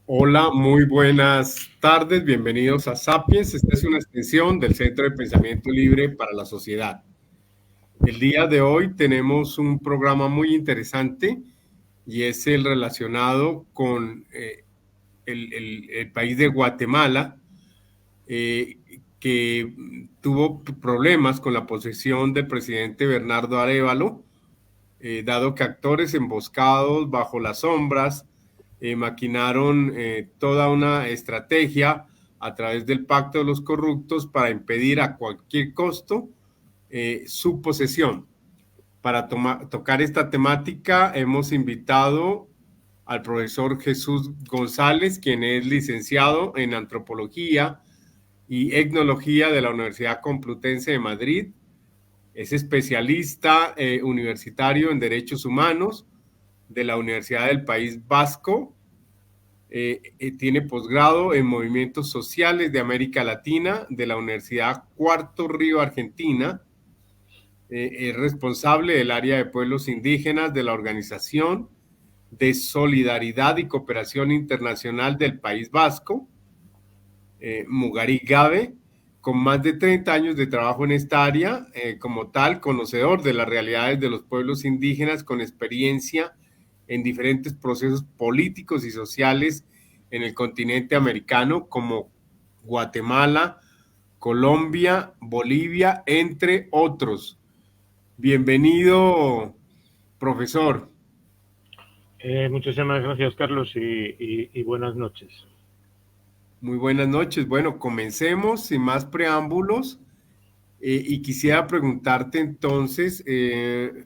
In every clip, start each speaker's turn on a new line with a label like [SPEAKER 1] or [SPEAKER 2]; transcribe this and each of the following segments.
[SPEAKER 1] Hola, muy buenas tardes, bienvenidos a Sapiens. Esta es una extensión del Centro de Pensamiento Libre para la Sociedad. El día de hoy tenemos un programa muy interesante y es el relacionado con el país de Guatemala, eh, que tuvo problemas con la posesión del presidente Bernardo Arévalo, dado que actores emboscados bajo las sombras maquinaron toda una estrategia a través del Pacto de los Corruptos para impedir a cualquier costo su posesión. Para tocar esta temática hemos invitado al profesor Jesús González, quien es licenciado en Antropología y Etnología de la Universidad Complutense de Madrid. Es especialista universitario en Derechos Humanos de la Universidad del País Vasco. Tiene posgrado en Movimientos Sociales de América Latina de la Universidad Cuarto Río Argentina. Es responsable del área de pueblos indígenas de la Organización de Solidaridad y Cooperación Internacional del País Vasco, Mugarí Gabe, con más de 30 años de trabajo en esta área, como tal, conocedor de las realidades de los pueblos indígenas con experiencia en diferentes procesos políticos y sociales en el continente americano, como Guatemala, Colombia, Bolivia, entre otros. Bienvenido, profesor.
[SPEAKER 2] Muchísimas gracias, Carlos, y buenas noches.
[SPEAKER 1] Muy buenas noches. Bueno, comencemos sin más preámbulos. Y quisiera preguntarte entonces, eh,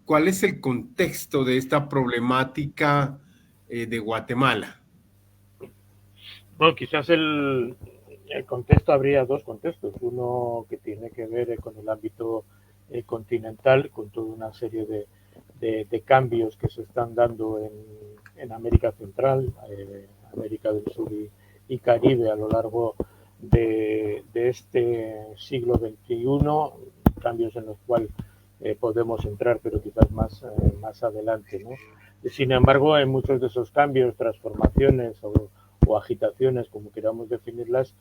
[SPEAKER 1] ¿cuál es el contexto de esta problemática de Guatemala?
[SPEAKER 2] Bueno, quizás el contexto, habría dos contextos. Uno que tiene que ver con el ámbito continental, con toda una serie de cambios que se están dando en América Central, América del Sur y Caribe a lo largo de este siglo XXI, cambios en los cuales podemos entrar, pero quizás más adelante, ¿no? Sin embargo, en muchos de esos cambios, transformaciones o agitaciones, como queramos definirlas,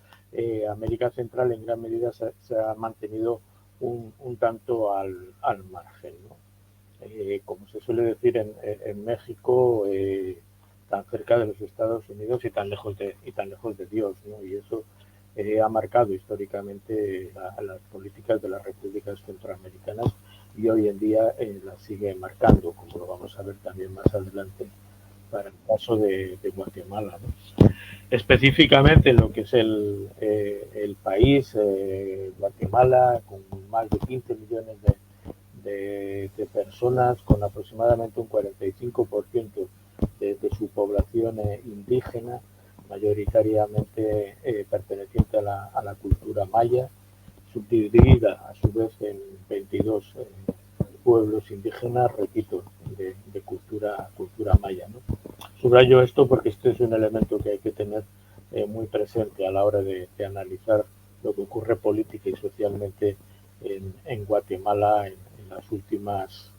[SPEAKER 2] América Central en gran medida se ha mantenido un tanto al margen, ¿no? Como se suele decir en México, tan cerca de los Estados Unidos y tan lejos de Dios, ¿no? Y eso ha marcado históricamente las políticas de las repúblicas centroamericanas y hoy en día las sigue marcando, como lo vamos a ver también más adelante para el caso de Guatemala, ¿no? Específicamente en lo que es el país, Guatemala, con más de 15 millones de personas, con aproximadamente un 45% de su población indígena, mayoritariamente perteneciente a la cultura maya, subdividida a su vez en 22 pueblos indígenas, repito, de cultura maya, ¿no? Subrayo esto porque este es un elemento que hay que tener muy presente a la hora de analizar lo que ocurre política y socialmente en Guatemala en las últimas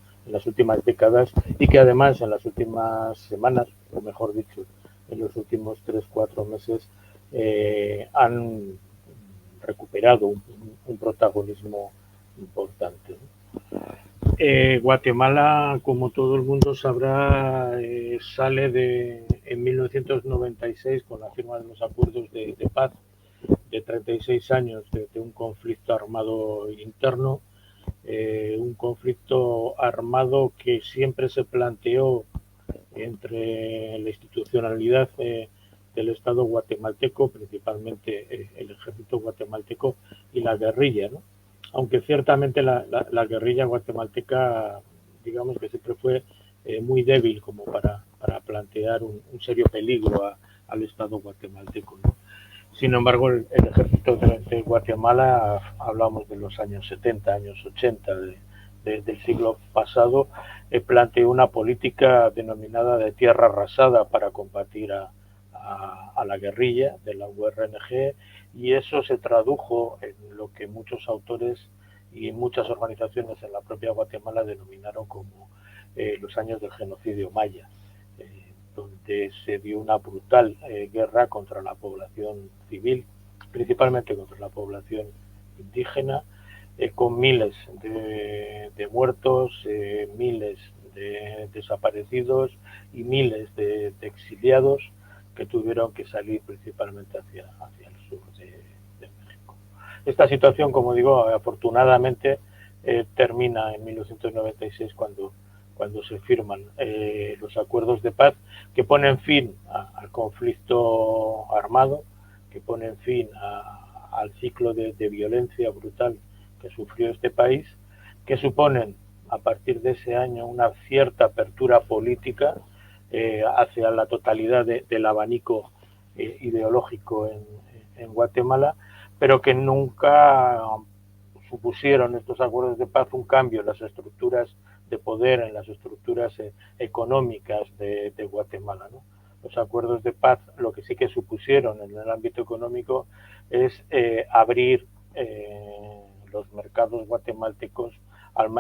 [SPEAKER 2] décadas y que además en las últimas semanas, o mejor dicho, en los últimos 3 o 4 meses han recuperado un protagonismo importante, ¿no? Guatemala, como todo el mundo sabrá, sale en 1996 con la firma de los acuerdos de paz de 36 años de un conflicto armado interno, un conflicto armado que siempre se planteó entre la institucionalidad del Estado guatemalteco, principalmente el ejército guatemalteco y la guerrilla, ¿no? Aunque ciertamente la guerrilla guatemalteca, digamos que siempre fue muy débil como para plantear un serio peligro al Estado guatemalteco, ¿no? Sin embargo, el ejército de Guatemala, hablamos de los años 70, años 80 del siglo pasado, planteó una política denominada de tierra arrasada para combatir a la guerrilla de la URNG, y eso se tradujo en lo que muchos autores y muchas organizaciones en la propia Guatemala denominaron como los años del genocidio maya. donde se dio una brutal guerra contra la población civil, principalmente contra la población indígena, con miles de muertos, miles de desaparecidos y miles de exiliados que tuvieron que salir principalmente hacia el sur de México. Esta situación, como digo, afortunadamente termina en 1996 cuando se firman los acuerdos de paz que ponen fin al conflicto armado, que ponen fin al ciclo de violencia brutal que sufrió este país, que suponen a partir de ese año una cierta apertura política hacia la totalidad del abanico ideológico en Guatemala, pero que nunca supusieron estos acuerdos de paz un cambio en las estructuras de poder, en las estructuras económicas de Guatemala, ¿no? Los acuerdos de paz lo que sí que supusieron en el ámbito económico es abrir los mercados guatemaltecos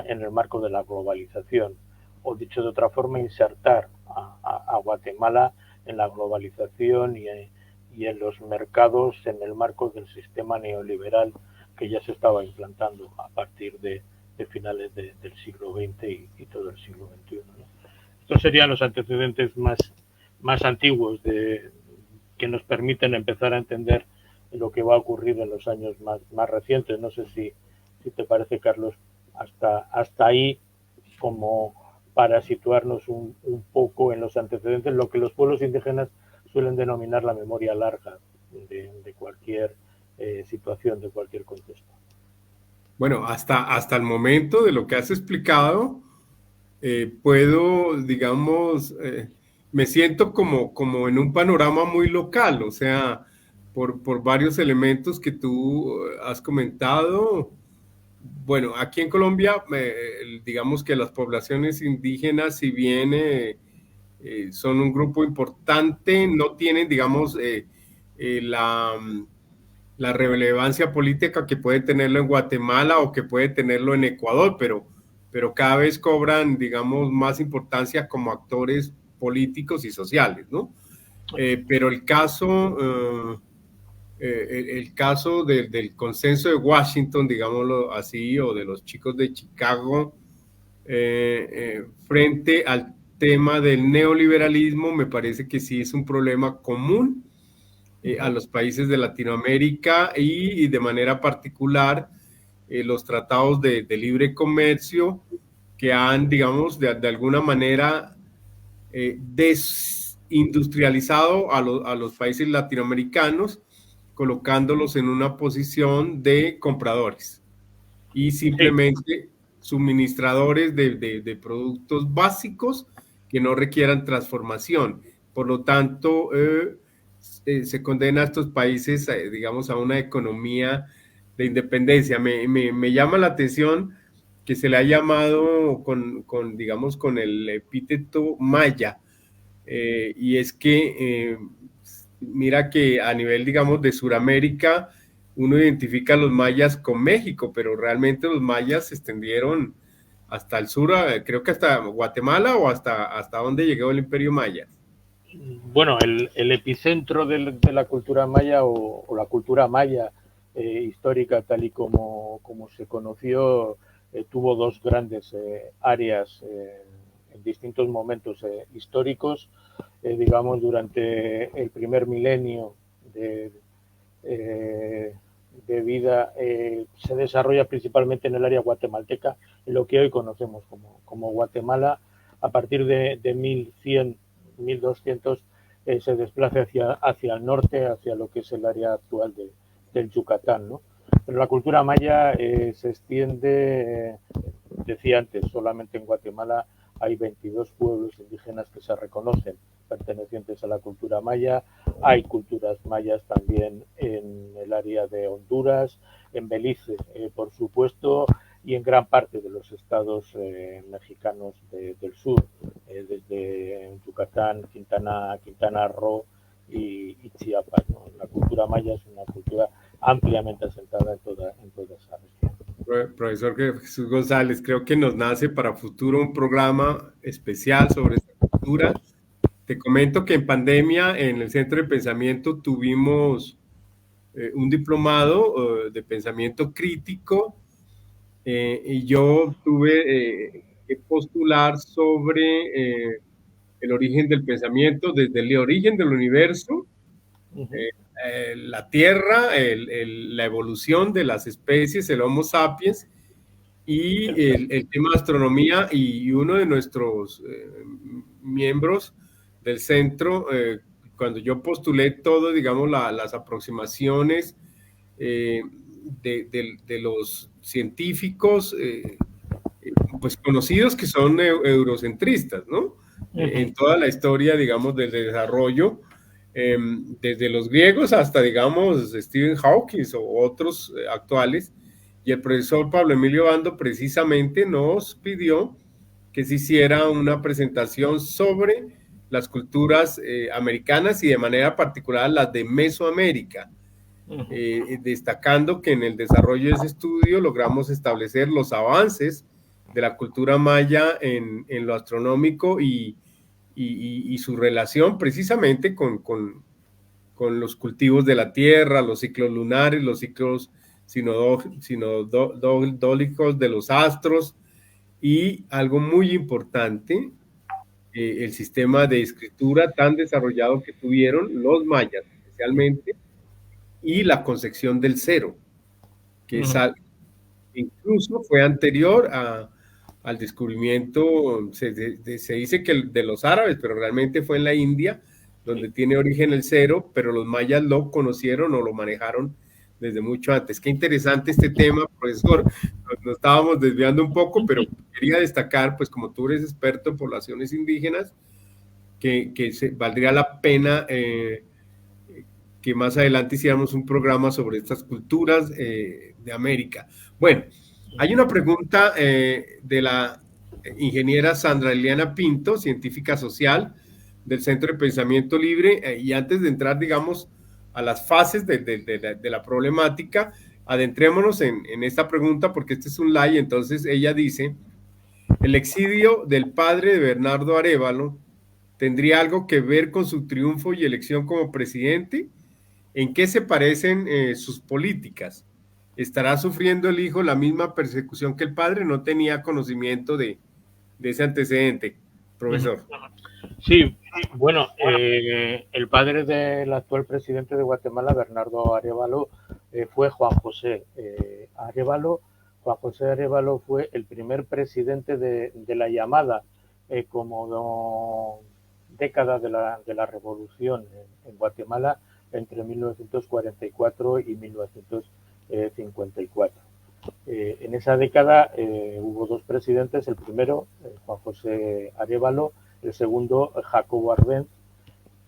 [SPEAKER 2] en el marco de la globalización, o dicho de otra forma, insertar a Guatemala en la globalización y en los mercados en el marco del sistema neoliberal que ya se estaba implantando a partir de finales del siglo XX y todo el siglo XXI, ¿no? Estos serían los antecedentes más antiguos que nos permiten empezar a entender lo que va a ocurrir en los años más recientes. No sé si te parece, Carlos, hasta ahí, como para situarnos un poco en los antecedentes, lo que los pueblos indígenas suelen denominar la memoria larga de cualquier situación, de cualquier contexto.
[SPEAKER 1] Bueno, hasta el momento de lo que has explicado, puedo, digamos, me siento como en un panorama muy local, o sea, por varios elementos que tú has comentado. Bueno, aquí en Colombia, digamos que las poblaciones indígenas, si bien son un grupo importante, no tienen, digamos, la relevancia política que puede tenerlo en Guatemala o que puede tenerlo en Ecuador, pero cada vez cobran, digamos, más importancia como actores políticos y sociales, ¿no? Pero el caso del consenso de Washington, digámoslo así, o de los chicos de Chicago, frente al tema del neoliberalismo, me parece que sí es un problema común a los países de Latinoamérica y de manera particular los tratados de libre comercio que han, digamos, de alguna manera desindustrializado a los países latinoamericanos, colocándolos en una posición de compradores y simplemente suministradores de productos básicos que no requieran transformación. Por lo tanto, se condena a estos países, digamos, a una economía de independencia. Me llama la atención que se le ha llamado digamos, con el epíteto maya, y es que mira que a nivel, digamos, de Sudamérica, uno identifica a los mayas con México, pero realmente los mayas se extendieron hasta el sur, creo que hasta Guatemala o hasta donde llegó el Imperio Maya.
[SPEAKER 2] Bueno, el epicentro de la cultura maya o la cultura maya histórica, tal y como se conoció, tuvo dos grandes áreas en distintos momentos históricos. Digamos, durante el primer milenio de vida se desarrolla principalmente en el área guatemalteca, en lo que hoy conocemos como Guatemala. A partir de 1100, 1200 se desplaza hacia el norte, hacia lo que es el área actual del Yucatán, ¿no? Pero la cultura maya se extiende, decía antes, solamente en Guatemala hay 22 pueblos indígenas que se reconocen pertenecientes a la cultura maya. Hay culturas mayas también en el área de Honduras, en Belice, por supuesto, y en gran parte de los estados mexicanos del sur, desde Yucatán, Quintana Roo y Chiapas, ¿no? La cultura maya es una cultura ampliamente asentada en toda esa región.
[SPEAKER 1] Profesor Jesús González, creo que nos nace para futuro un programa especial sobre esta cultura, Te comento que en pandemia en el Centro de Pensamiento tuvimos un diplomado de pensamiento crítico y yo tuve que postular sobre el origen del pensamiento desde el origen del universo,
[SPEAKER 2] Ujú.
[SPEAKER 1] la Tierra, la evolución de las especies, el Homo sapiens y el tema de astronomía y uno de nuestros miembros del centro, cuando yo postulé todo, digamos, las aproximaciones de los científicos, pues conocidos que son eurocentristas, ¿no?
[SPEAKER 2] Ujú.
[SPEAKER 1] En toda la historia, digamos, del desarrollo, desde los griegos hasta, digamos, Stephen Hawking o otros actuales. Y el profesor Pablo Emilio Bando precisamente nos pidió que se hiciera una presentación sobre las culturas americanas y de manera particular las de Mesoamérica,
[SPEAKER 2] Ujú.
[SPEAKER 1] destacando que en el desarrollo de ese estudio logramos establecer los avances de la cultura maya en lo astronómico y su relación precisamente con los cultivos de la Tierra, los ciclos lunares, los ciclos sinodólicos de los astros y algo muy importante, el sistema de escritura tan desarrollado que tuvieron los mayas, especialmente, y la concepción del cero, que es
[SPEAKER 2] Ujú.
[SPEAKER 1] incluso fue anterior al descubrimiento, se dice que de los árabes, pero realmente fue en la India, donde tiene origen el cero, pero los mayas lo conocieron o lo manejaron desde mucho antes. Qué interesante este tema, profesor. Nos estábamos desviando un poco, pero quería destacar, pues como tú eres experto en poblaciones indígenas, que valdría la pena que más adelante hiciéramos un programa sobre estas culturas de América. Bueno, hay una pregunta de la ingeniera Sandra Eliana Pinto, científica social del Centro de Pensamiento Libre, y antes de entrar, digamos, a las fases de la problemática, adentrémonos en esta pregunta porque este es un live, entonces ella dice, el exilio del padre de Bernardo Arévalo tendría algo que ver con su triunfo y elección como presidente. ¿En qué se parecen sus políticas? ¿Estará sufriendo el hijo la misma persecución que el padre? No tenía conocimiento de ese antecedente,
[SPEAKER 2] Ujú.
[SPEAKER 1] profesor.
[SPEAKER 2] Sí, bueno, el padre del actual presidente de Guatemala, Bernardo Arévalo, fue Juan José Arévalo. Juan José Arévalo fue el primer presidente de la llamada como década de la revolución en Guatemala entre 1944 y 1954. En esa década hubo dos presidentes, el primero, Juan José Arévalo, el segundo, Jacobo Arbenz,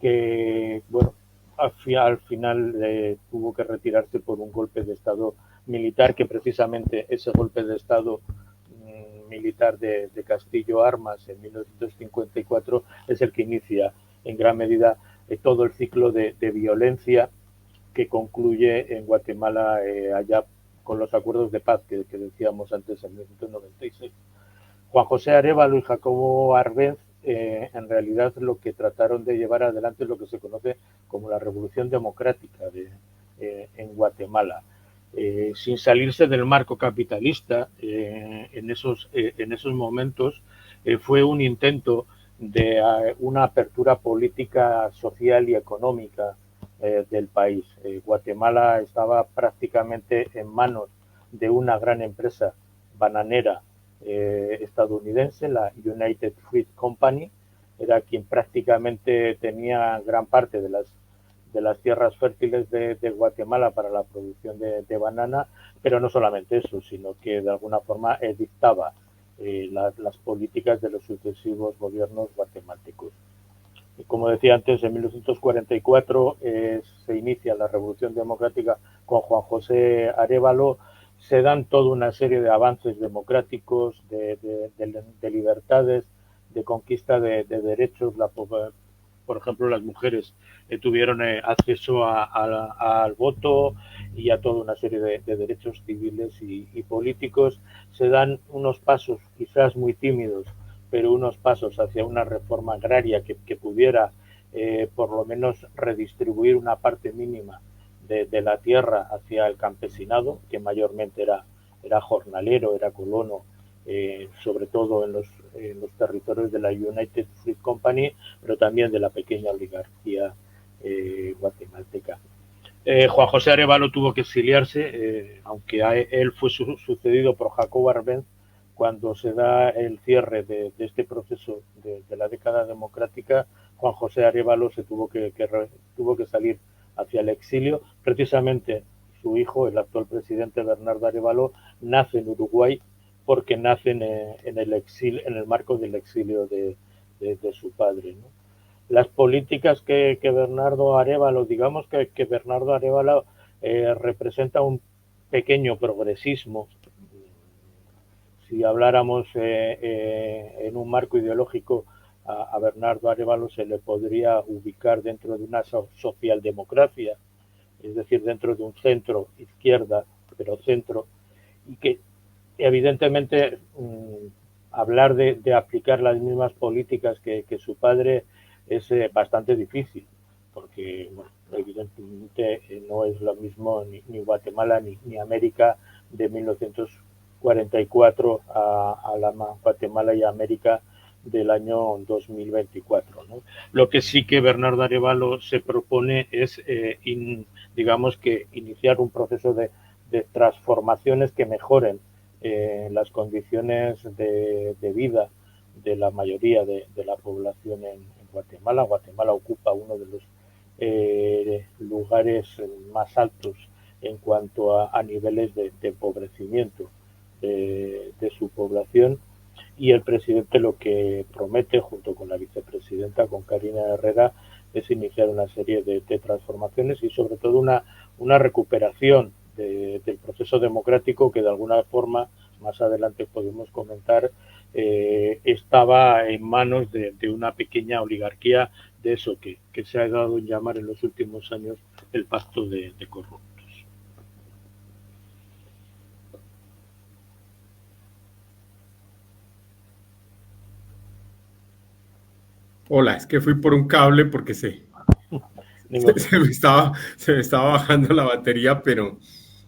[SPEAKER 2] que bueno, al final tuvo que retirarse por un golpe de Estado militar, que precisamente ese golpe de Estado militar de Castillo Armas en 1954 es el que inicia en gran medida todo el ciclo de violencia que concluye en Guatemala allá con los acuerdos de paz que decíamos antes en 1996. Juan José Arévalo y Jacobo Arbenz en realidad lo que trataron de llevar adelante es lo que se conoce como la revolución democrática en Guatemala. Sin salirse del marco capitalista, en esos momentos fue un intento de una apertura política, social y económica del país. Guatemala estaba prácticamente en manos de una gran empresa bananera estadounidense, la United Fruit Company, era quien prácticamente tenía gran parte de las tierras fértiles de Guatemala para la producción de banana, pero no solamente eso, sino que de alguna forma dictaba las políticas de los sucesivos gobiernos guatemaltecos. Y como decía antes, en 1944 se inicia la Revolución Democrática con Juan José Arévalo, se dan toda una serie de avances democráticos, de libertades, de conquista de derechos. Por ejemplo, las mujeres tuvieron acceso al voto y a toda una serie de derechos civiles y políticos. Se dan unos pasos quizás muy tímidos, pero unos pasos hacia una reforma agraria que pudiera por lo menos redistribuir una parte mínima de la tierra hacia el campesinado, que mayormente era jornalero, era colono, sobre todo en los territorios de la United Fruit Company, pero también de la pequeña oligarquía guatemalteca. Juan José Arévalo tuvo que exiliarse, aunque él fue sucedido por Jacobo Arbenz cuando se da el cierre de este proceso de la década democrática. Juan José Arévalo se tuvo que salir hacia el exilio. Precisamente su hijo, el actual presidente Bernardo Arévalo, nace en Uruguay porque nace en el exilio, en el marco del exilio de su padre, ¿no? Las políticas que Bernardo Arévalo, digamos que Bernardo Arévalo representa un pequeño progresismo. Si habláramos en un marco ideológico, a Bernardo Arévalo se le podría ubicar dentro de una socialdemocracia, es decir, dentro de un centro izquierda, pero centro, y que evidentemente hablar de aplicar las mismas políticas que su padre es bastante difícil, porque bueno, evidentemente no es lo mismo ni Guatemala ni América de 1944 a la Guatemala y América del año 2024, ¿no? Lo que sí que Bernardo Arévalo se propone es, digamos que iniciar un proceso de transformaciones que mejoren las condiciones de vida de la mayoría de la población en Guatemala. Guatemala ocupa uno de los lugares más altos en cuanto a niveles de empobrecimiento de su población, y el presidente lo que promete, junto con la vicepresidenta, con Karina Herrera, es iniciar una serie de transformaciones y sobre todo una recuperación del proceso democrático que de alguna forma, más adelante podemos comentar, estaba en manos de una pequeña oligarquía, de eso que se ha dado en llamar en los últimos años el pacto de corruptos.
[SPEAKER 1] Hola, es que fui por un cable porque se me estaba bajando la batería, pero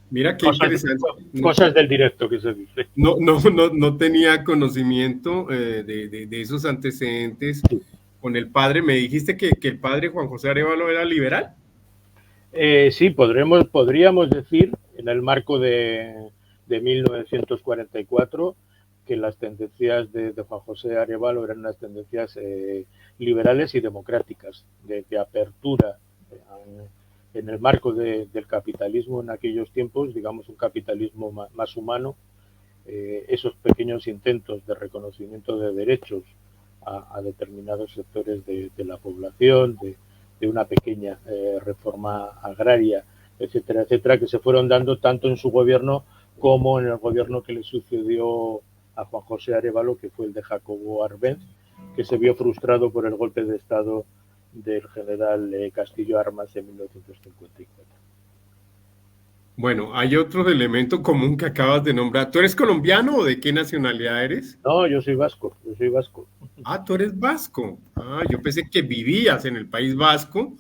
[SPEAKER 1] mira qué interesante.
[SPEAKER 2] Cosas del directo que se dice.
[SPEAKER 1] No tenía conocimiento de esos antecedentes con el padre. ¿Me dijiste que el padre Juan José Arévalo era liberal?
[SPEAKER 2] Sí, podríamos decir, en el marco de 1944, que las tendencias de Juan José Arévalo eran unas tendencias liberales y democráticas, de apertura en el marco del capitalismo en aquellos tiempos, digamos un capitalismo más humano, esos pequeños intentos de reconocimiento de derechos a determinados sectores de la población, de una pequeña reforma agraria, etcétera, etcétera, que se fueron dando tanto en su gobierno como en el gobierno que le sucedió a Juan José Arévalo, que fue el de Jacobo Arbenz, que se vio frustrado por el golpe de Estado del general Castillo Armas en 1954.
[SPEAKER 1] Bueno, hay otro elemento común que acabas de nombrar. ¿Tú eres colombiano o de qué nacionalidad eres?
[SPEAKER 2] No, yo soy vasco.
[SPEAKER 1] Ah, tú eres vasco. Ah, yo pensé que vivías en el País Vasco.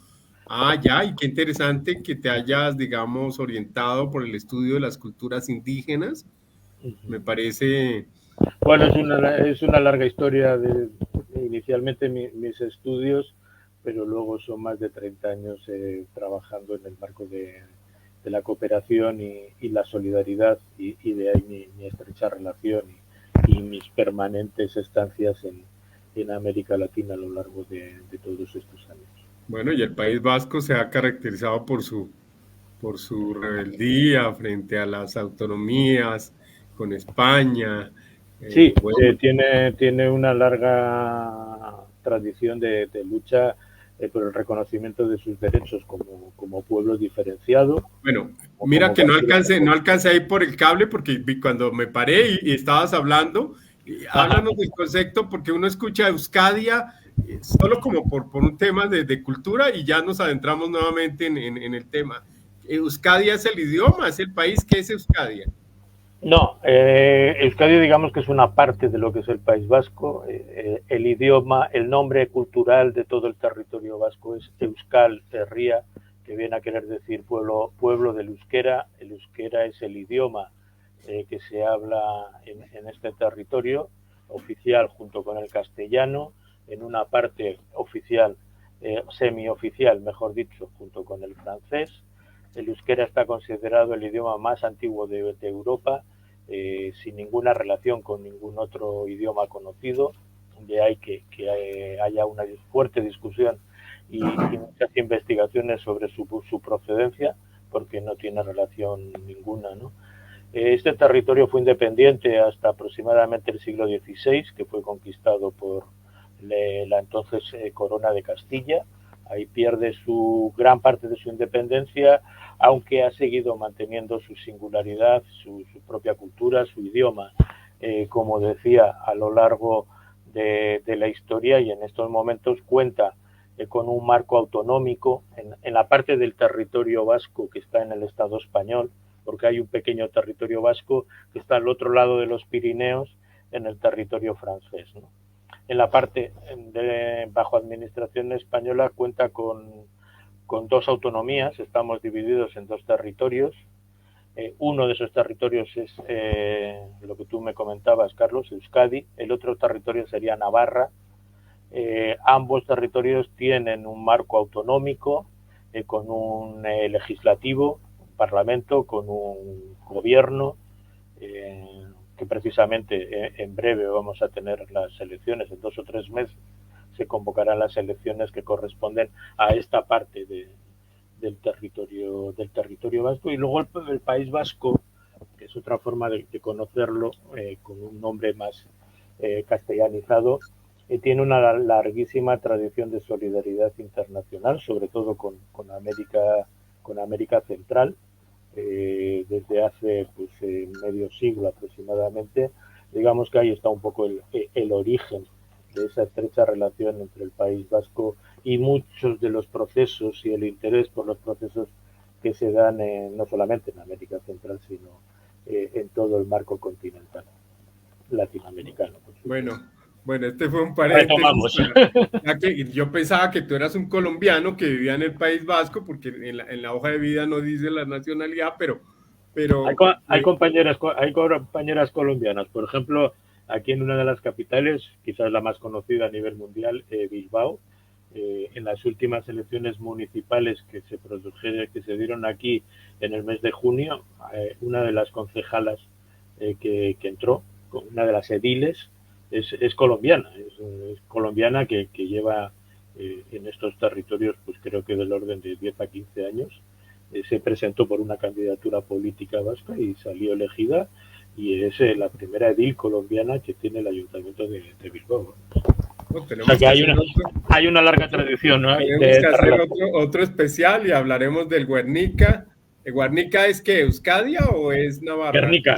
[SPEAKER 1] Ah, ya, y qué interesante que te hayas, digamos, orientado por el estudio de las culturas indígenas. Me parece...
[SPEAKER 2] Bueno, es una larga historia de inicialmente mis estudios, pero luego son más de 30 años trabajando en el marco de la cooperación y la solidaridad, y de ahí mi estrecha relación y mis permanentes estancias en América Latina a lo largo de todos estos años.
[SPEAKER 1] Bueno, y el País Vasco se ha caracterizado por su rebeldía frente a las autonomías con España.
[SPEAKER 2] Sí, bueno. Tiene una larga tradición de lucha por el reconocimiento de sus derechos como pueblo diferenciado.
[SPEAKER 1] Bueno, mira que no alcancé ahí por el cable, porque cuando me paré y estabas hablando, háblanos del concepto, porque uno escucha Euskadia solo como por un tema de cultura, y ya nos adentramos nuevamente en el tema. ¿Euskadia es el idioma? ¿Es el país? ¿Qué es Euskadia?
[SPEAKER 2] No, Euskadi digamos que es una parte de lo que es el País Vasco. El idioma, el nombre cultural de todo el territorio vasco es Euskal Herria, que viene a querer decir pueblo del euskera. El euskera es el idioma que se habla en este territorio oficial junto con el castellano, en una parte oficial, semioficial, mejor dicho, junto con el francés. El euskera está considerado el idioma más antiguo de Europa, sin ninguna relación con ningún otro idioma conocido. De ahí que haya una fuerte discusión y muchas investigaciones sobre su procedencia, porque no tiene relación ninguna, ¿no? Este territorio fue independiente hasta aproximadamente el siglo XVI, que fue conquistado por la entonces Corona de Castilla. Ahí pierde su gran parte de su independencia, aunque ha seguido manteniendo su singularidad, su propia cultura, su idioma, como decía, a lo largo de la historia, y en estos momentos cuenta con un marco autonómico en la parte del territorio vasco que está en el Estado español, porque hay un pequeño territorio vasco que está al otro lado de los Pirineos, en el territorio francés, ¿no? En la parte bajo administración española cuenta con dos autonomías, estamos divididos en dos territorios. Uno de esos territorios es lo que tú me comentabas, Carlos, Euskadi. El otro territorio sería Navarra. Ambos territorios tienen un marco autonómico, con un legislativo, un parlamento, con un gobierno, que precisamente en breve vamos a tener las elecciones, en 2 o 3 meses se convocarán las elecciones que corresponden a esta parte del territorio vasco. Y luego el País Vasco, que es otra forma de conocerlo, con un nombre más castellanizado, tiene una larguísima tradición de solidaridad internacional, sobre todo con América Central, desde hace pues, medio siglo aproximadamente. Digamos que ahí está un poco el origen de esa estrecha relación entre el País Vasco y muchos de los procesos y el interés por los procesos que se dan no solamente en América Central, sino en todo el marco continental latinoamericano.
[SPEAKER 1] Bueno, bueno, este fue un paréntesis.
[SPEAKER 2] Retomamos.
[SPEAKER 1] Ya que yo pensaba que tú eras un colombiano que vivía en el País Vasco, porque en la hoja de vida no dice la nacionalidad,
[SPEAKER 2] Hay,
[SPEAKER 1] pero
[SPEAKER 2] hay, compañeras colombianas, por ejemplo, aquí en una de las capitales, quizás la más conocida a nivel mundial, Bilbao. En las últimas elecciones municipales que se dieron aquí en el mes de junio, una de las concejalas que entró, una de las ediles, es colombiana, es colombiana que lleva en estos territorios, pues creo que del orden de 10 a 15 años. Se presentó por una candidatura política vasca y salió elegida, y es la primera edil colombiana que tiene el ayuntamiento de Bilbao.
[SPEAKER 1] no,
[SPEAKER 2] O sea que hay una larga tradición, ¿no?
[SPEAKER 1] Tenemos que hacer otro especial y hablaremos del Guernica. ¿Guernica es que Euskadia o es Navarra?
[SPEAKER 2] Guernica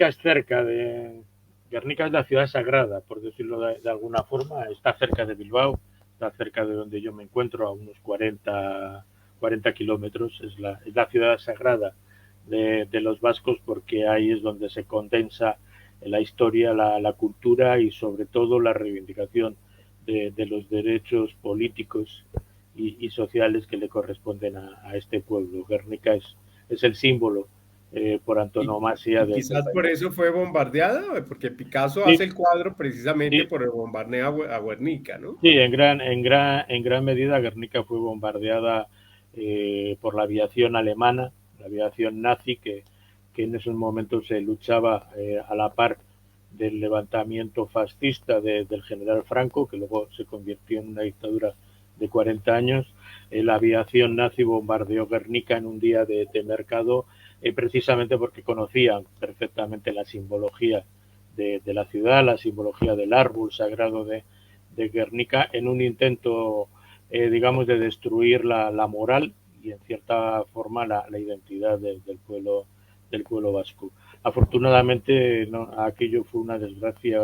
[SPEAKER 2] es cerca de... Guernica es la ciudad sagrada, por decirlo de alguna forma. Está cerca de Bilbao, está cerca de donde yo me encuentro, a unos 40 kilómetros. Es la ciudad sagrada de los vascos, porque ahí es donde se condensa la historia, la cultura y sobre todo la reivindicación de los derechos políticos y sociales que le corresponden a este pueblo. Guernica es el símbolo por antonomasia.
[SPEAKER 1] Y quizás por eso fue bombardeada, porque Picasso
[SPEAKER 2] Sí,
[SPEAKER 1] hace el cuadro precisamente
[SPEAKER 2] sí,
[SPEAKER 1] por el bombardeo a Guernica, ¿no?
[SPEAKER 2] sí, en gran medida Guernica fue bombardeada por la aviación alemana, la aviación nazi, que en esos momentos se luchaba a la par del levantamiento fascista del general Franco, que luego se convirtió en una dictadura de 40 años. La aviación nazi bombardeó Guernica en un día de mercado, precisamente porque conocían perfectamente la simbología de la ciudad, la simbología del árbol sagrado de Guernica, en un intento, digamos, de destruir la moral y en cierta forma la identidad del pueblo vasco. Afortunadamente aquello fue una desgracia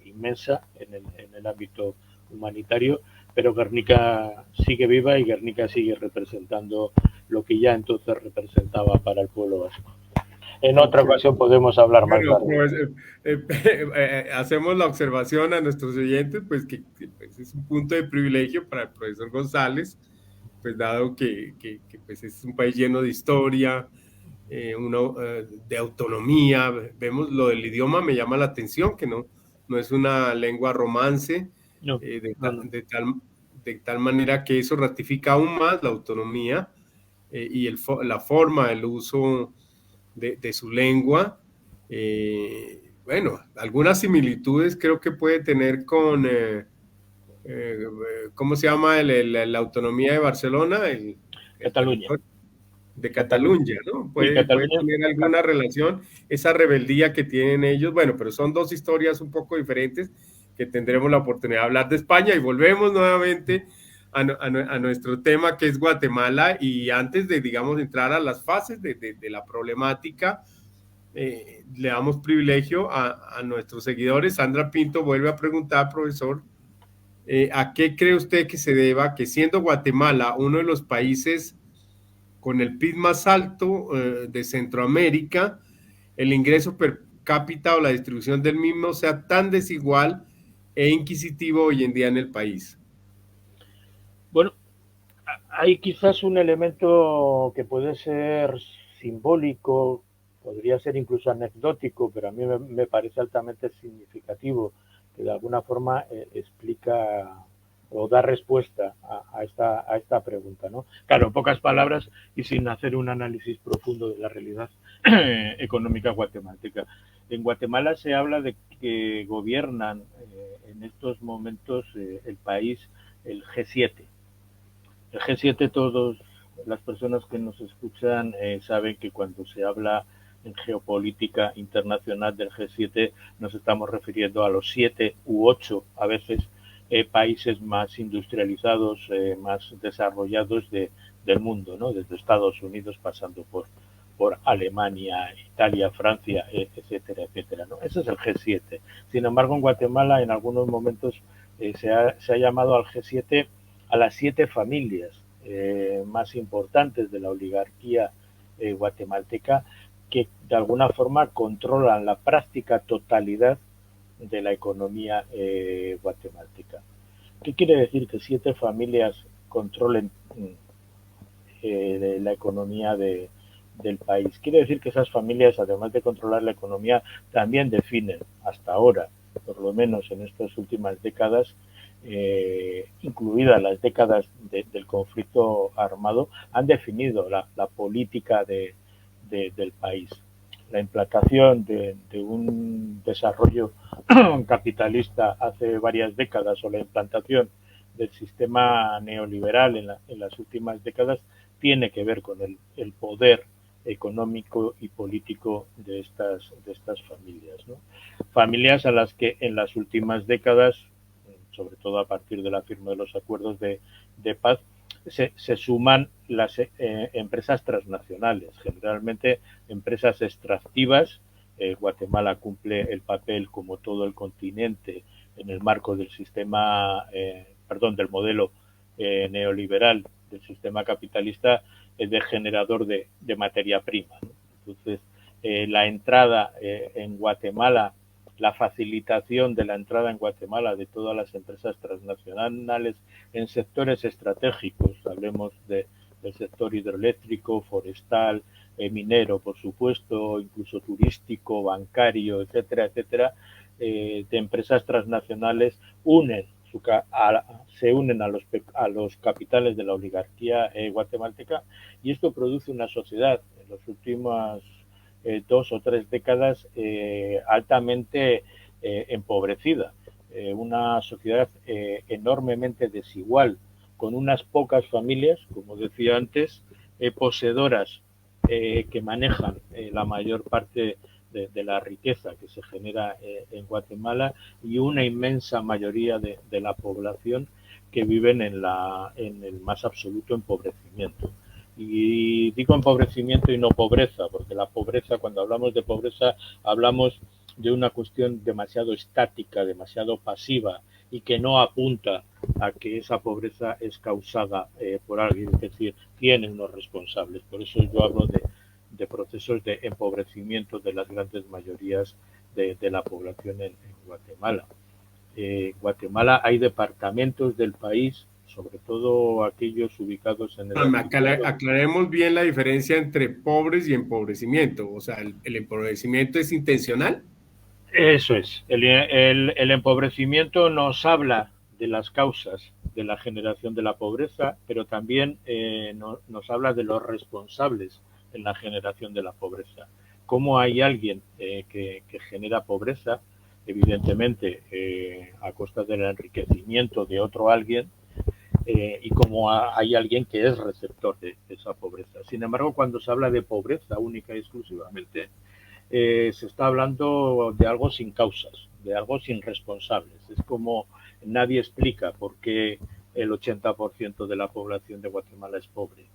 [SPEAKER 2] inmensa en el ámbito humanitario, pero Guernica sigue viva y Guernica sigue representando lo que ya entonces representaba para el pueblo vasco. En otra
[SPEAKER 1] Ok.
[SPEAKER 2] ocasión podemos hablar más
[SPEAKER 1] Bueno,
[SPEAKER 2] largo.
[SPEAKER 1] pues, hacemos la observación a nuestros oyentes, pues que, pues, es un punto de privilegio para el profesor González, pues dado que, pues, es un país lleno de historia, de autonomía. Vemos lo del idioma, me llama la atención, que no es una lengua romance,
[SPEAKER 2] No,
[SPEAKER 1] eh, de,
[SPEAKER 2] no,
[SPEAKER 1] ta-
[SPEAKER 2] no.
[SPEAKER 1] de tal, de tal manera que eso ratifica aún más la autonomía, y la forma, el uso de su lengua. Bueno, algunas similitudes creo que puede tener con, eh, ¿cómo se llama? La autonomía de Barcelona, el
[SPEAKER 2] Cataluña.
[SPEAKER 1] territorio de
[SPEAKER 2] Cataluña.
[SPEAKER 1] Cataluña, ¿no?
[SPEAKER 2] Sí,
[SPEAKER 1] Puede
[SPEAKER 2] Cataluña.
[SPEAKER 1] tener alguna relación, esa rebeldía que tienen ellos. Bueno, pero son dos historias un poco diferentes que tendremos la oportunidad de hablar de España, y volvemos nuevamente a nuestro tema, que es Guatemala. Y antes de, digamos, entrar a las fases de la problemática, le damos privilegio a nuestros seguidores. Sandra Pinto vuelve a preguntar, profesor, ¿a qué cree usted que se deba que, siendo Guatemala uno de los países con el PIB más alto de Centroamérica, el ingreso per cápita o la distribución del mismo sea tan desigual e inquisitivo hoy en día en el país?
[SPEAKER 2] Bueno, hay quizás un elemento que puede ser simbólico, podría ser incluso anecdótico, pero a mí me parece altamente significativo, que de alguna forma explica o da respuesta a esta pregunta, ¿no? Claro, en pocas palabras y sin hacer un análisis profundo de la realidad económica guatemalteca. En Guatemala se habla de que gobiernan en estos momentos el país el G7. El G7, todas las personas que nos escuchan saben que cuando se habla en geopolítica internacional del G7 nos estamos refiriendo a los 7 u 8 a veces países más industrializados, más desarrollados del mundo, ¿no? Desde Estados Unidos pasando por Alemania, Italia, Francia, etcétera, etcétera, ¿no? Ese es el G7. Sin embargo, en Guatemala en algunos momentos se ha llamado al G7 a las 7 familias más importantes de la oligarquía guatemalteca, que de alguna forma controlan la práctica totalidad de la economía guatemalteca. ¿Qué quiere decir que 7 familias controlen la economía del país? Quiere decir que esas familias, además de controlar la economía, también definen, hasta ahora, por lo menos en estas últimas décadas, incluidas las décadas del conflicto armado, han definido la política del país. La implantación de un desarrollo capitalista hace varias décadas, o la implantación del sistema neoliberal en las últimas décadas, tiene que ver con el poder económico y político de estas familias, ¿no? Familias a las que en las últimas décadas, sobre todo a partir de la firma de los acuerdos de paz, se suman las empresas transnacionales, generalmente empresas extractivas. Guatemala cumple el papel, como todo el continente, en el marco del sistema, del modelo neoliberal, del sistema capitalista, de generador de materia prima, ¿no? Entonces, la entrada en Guatemala, la facilitación de la entrada en Guatemala de todas las empresas transnacionales en sectores estratégicos, hablemos del sector hidroeléctrico, forestal, minero, por supuesto, incluso turístico, bancario, etcétera, etcétera, de empresas transnacionales se unen a los capitales de la oligarquía guatemalteca, y esto produce una sociedad en las últimas 2 o 3 décadas altamente empobrecida, una sociedad enormemente desigual, con unas pocas familias, como decía antes, poseedoras que manejan la mayor parte de la riqueza que se genera en Guatemala, y una inmensa mayoría de la población que viven en el más absoluto empobrecimiento. Y digo empobrecimiento y no pobreza, porque la pobreza, cuando hablamos de pobreza, hablamos de una cuestión demasiado estática, demasiado pasiva, y que no apunta a que esa pobreza es causada por alguien, es decir, tienen unos responsables. Por eso yo hablo procesos de empobrecimiento de las grandes mayorías de la población en Guatemala. En Guatemala hay departamentos del país, sobre todo aquellos ubicados en el altiplano.
[SPEAKER 1] Aclaremos bien la diferencia entre pobres y empobrecimiento. O sea, el empobrecimiento es intencional.
[SPEAKER 2] Eso es. El empobrecimiento nos habla de las causas de la generación de la pobreza, pero también nos habla de los responsables en la generación de la pobreza. Cómo hay alguien que genera pobreza, evidentemente a costa del enriquecimiento de otro alguien, y cómo hay alguien que es receptor de esa pobreza. Sin embargo, cuando se habla de pobreza única y exclusivamente, se está hablando de algo sin causas, de algo sin responsables. Es como nadie explica por qué el 80% de la población de Guatemala es pobre.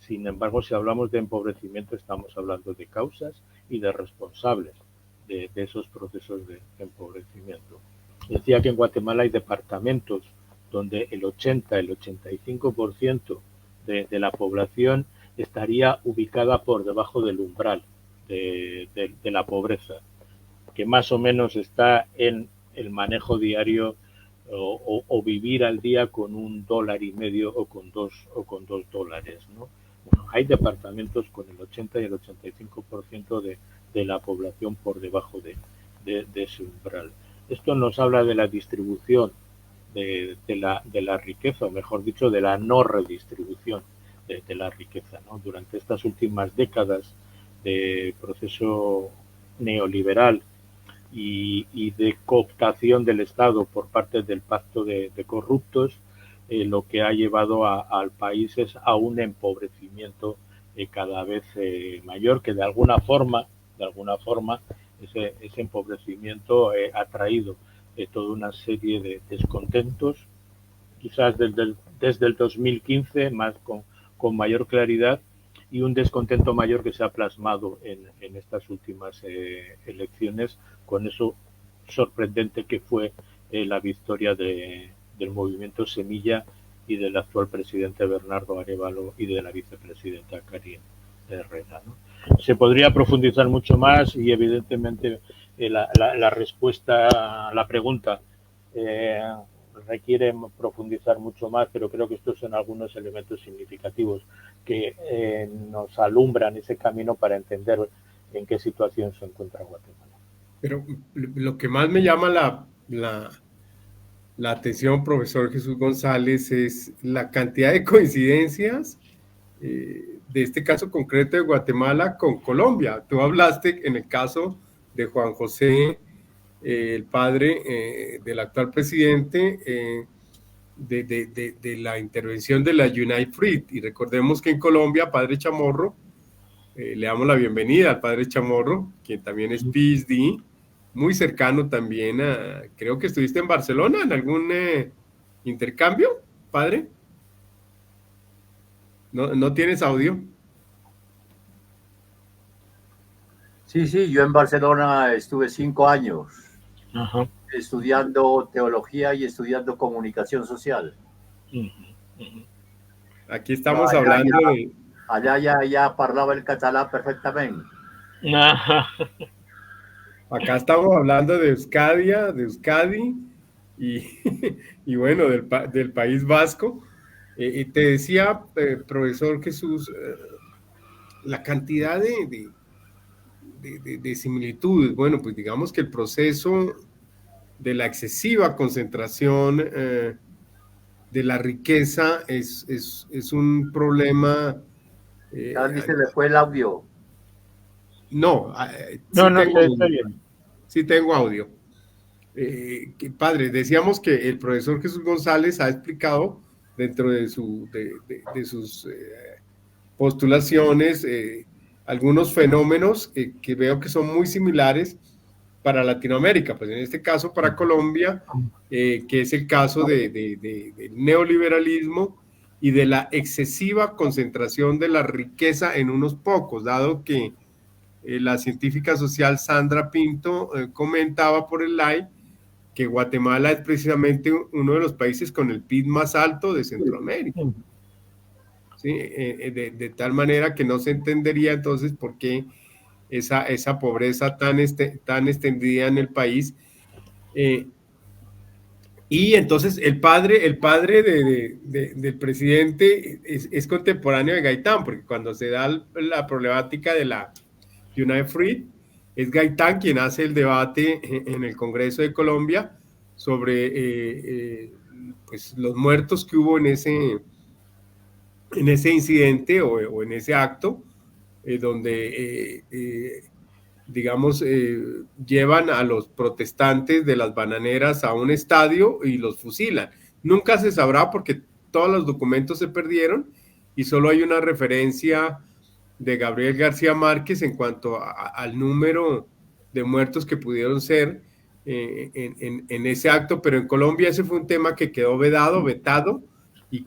[SPEAKER 2] Sin embargo, si hablamos de empobrecimiento, estamos hablando de causas y de responsables de esos procesos de empobrecimiento. Decía que en Guatemala hay departamentos donde el 85% de la población estaría ubicada por debajo del umbral de la pobreza, que más o menos está en el manejo diario o vivir al día con $1.50 o con $2, ¿no? Bueno, hay departamentos con el 80 y el 85% de la población por debajo de ese umbral. Esto nos habla de la distribución de la riqueza, o mejor dicho, de la no redistribución de la riqueza, ¿no? Durante estas últimas décadas de proceso neoliberal y de cooptación del Estado por parte del pacto de corruptos, lo que ha llevado al país es a un empobrecimiento cada vez mayor, que de alguna forma ese empobrecimiento ha traído toda una serie de descontentos, quizás desde el 2015 más con mayor claridad, y un descontento mayor que se ha plasmado en estas últimas elecciones, con eso sorprendente que fue la victoria del movimiento Semilla y del actual presidente Bernardo Arévalo y de la vicepresidenta Karin Herrera, ¿no? Se podría profundizar mucho más y evidentemente la respuesta a la pregunta requiere profundizar mucho más, pero creo que estos son algunos elementos significativos que nos alumbran ese camino para entender en qué situación se encuentra Guatemala.
[SPEAKER 1] Pero lo que más me llama la atención, profesor Jesús González, es la cantidad de coincidencias de este caso concreto de Guatemala con Colombia. Tú hablaste en el caso de Juan José, el padre del actual presidente, de la intervención de la United Fruit, y recordemos que en Colombia, padre Chamorro, le damos la bienvenida al padre Chamorro, quien también es PhD, muy cercano también creo que estuviste en Barcelona en algún intercambio, padre. ¿No tienes audio?
[SPEAKER 3] Sí, yo en Barcelona estuve 5 años.
[SPEAKER 2] Ajá.
[SPEAKER 3] Estudiando teología y estudiando comunicación social.
[SPEAKER 1] Aquí estamos hablando de...
[SPEAKER 3] Allá ya parlaba el catalán perfectamente.
[SPEAKER 2] Ajá.
[SPEAKER 1] Acá estamos hablando de Euskadi y bueno, del País Vasco. Y te decía, profesor Jesús, la cantidad de similitudes. Bueno, pues digamos que el proceso de la excesiva concentración de la riqueza es un problema.
[SPEAKER 3] Andy se le fue el audio.
[SPEAKER 1] No, sí tengo audio. Padre, decíamos que el profesor Jesús González ha explicado dentro de sus postulaciones algunos fenómenos que veo que son muy similares para Latinoamérica, pues en este caso para Colombia, que es el caso del neoliberalismo y de la excesiva concentración de la riqueza en unos pocos, dado que la científica social Sandra Pinto comentaba por el live que Guatemala es precisamente uno de los países con el PIB más alto de Centroamérica. ¿sí? De tal manera que no se entendería entonces por qué esa pobreza tan extendida en el país. Y entonces el padre del presidente es contemporáneo de Gaitán, porque cuando se da la problemática de la UNAFRID, es Gaitán quien hace el debate en el Congreso de Colombia sobre pues los muertos que hubo en ese incidente o en ese acto, donde digamos, llevan a los protestantes de las bananeras a un estadio y los fusilan. Nunca se sabrá porque todos los documentos se perdieron y solo hay una referencia de Gabriel García Márquez en cuanto al número de muertos que pudieron ser en ese acto, pero en Colombia ese fue un tema que quedó vetado, y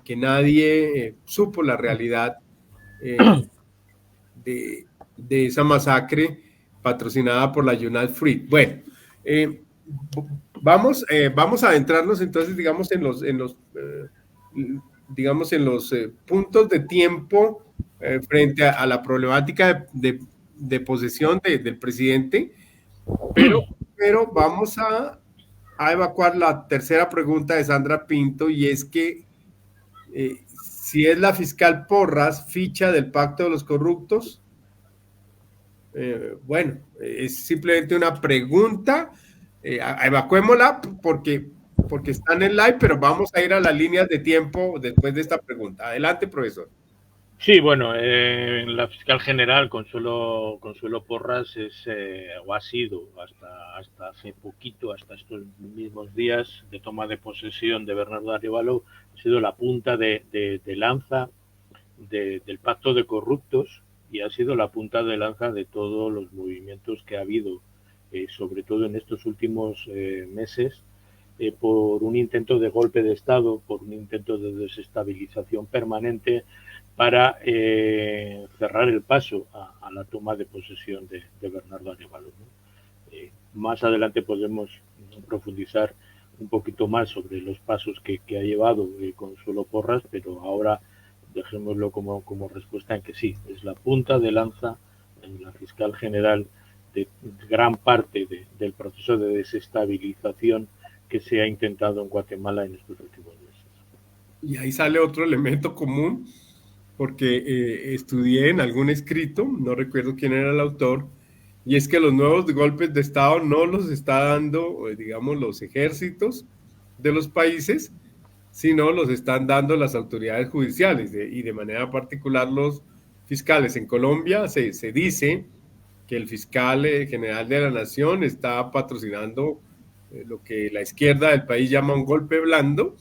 [SPEAKER 1] que nadie supo la realidad de esa masacre patrocinada por la United Fruit. Bueno, vamos a adentrarnos entonces, digamos, digamos, en los puntos de tiempo frente a la problemática de posesión del presidente, pero vamos a evacuar la tercera pregunta de Sandra Pinto, y es que si es la fiscal Porras ficha del pacto de los corruptos. Bueno, es simplemente una pregunta. Evacuémosla porque está en el live, pero vamos a ir a las líneas de tiempo después de esta pregunta. Adelante, profesor.
[SPEAKER 2] Sí, bueno, la fiscal general Consuelo Porras es o ha sido hasta hace poquito, hasta estos mismos días de toma de posesión de Bernardo Arévalo, ha sido la punta de lanza del pacto de corruptos y ha sido la punta de lanza de todos los movimientos que ha habido, sobre todo en estos últimos meses, por un intento de golpe de Estado, por un intento de desestabilización permanente para cerrar el paso a la toma de posesión de Bernardo Arévalo, ¿no? Más adelante podemos profundizar un poquito más sobre los pasos que ha llevado Consuelo Porras, pero ahora dejémoslo como respuesta en que sí, es la punta de lanza en la fiscal general de gran parte del proceso de desestabilización que se ha intentado en Guatemala en estos últimos meses.
[SPEAKER 1] Y ahí sale otro elemento común, porque estudié en algún escrito, no recuerdo quién era el autor, y es que los nuevos golpes de Estado no los está dando, digamos, los ejércitos de los países, sino los están dando las autoridades judiciales y de manera particular los fiscales. En Colombia se dice que el fiscal general de la nación está patrocinando lo que la izquierda del país llama un golpe blando,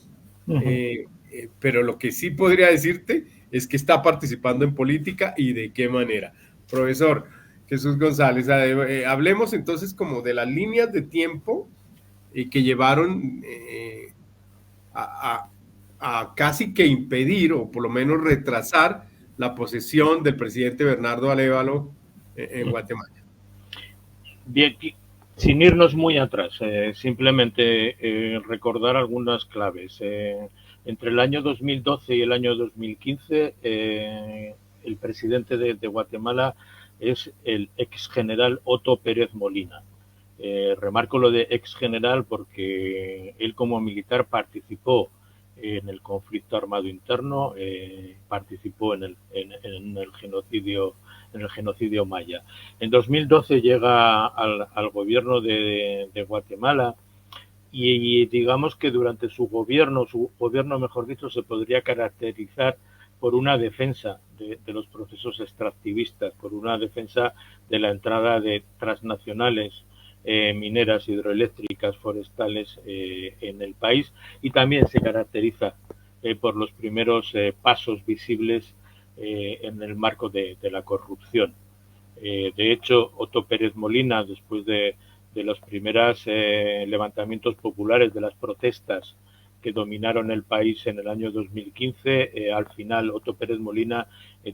[SPEAKER 1] pero lo que sí podría decirte es que está participando en política y de qué manera. Profesor Jesús González, hablemos entonces como de las líneas de tiempo que llevaron a casi que impedir o por lo menos retrasar la posesión del presidente Bernardo Arévalo en Guatemala.
[SPEAKER 2] Bien, sin irnos muy atrás, simplemente recordar algunas claves. Entre el año 2012 y el año 2015, el presidente de Guatemala es el ex general Otto Pérez Molina. Remarco lo de ex general porque él como militar participó en el conflicto armado interno, participó en el genocidio maya. En 2012 llega al gobierno de Guatemala y digamos que durante su gobierno mejor dicho, se podría caracterizar por una defensa de los procesos extractivistas, por una defensa de la entrada de transnacionales mineras, hidroeléctricas, forestales en el país, y también se caracteriza por los primeros pasos visibles en el marco de la corrupción. De hecho, Otto Pérez Molina, después de los primeros levantamientos populares, de las protestas que dominaron el país en el año 2015, al final Otto Pérez Molina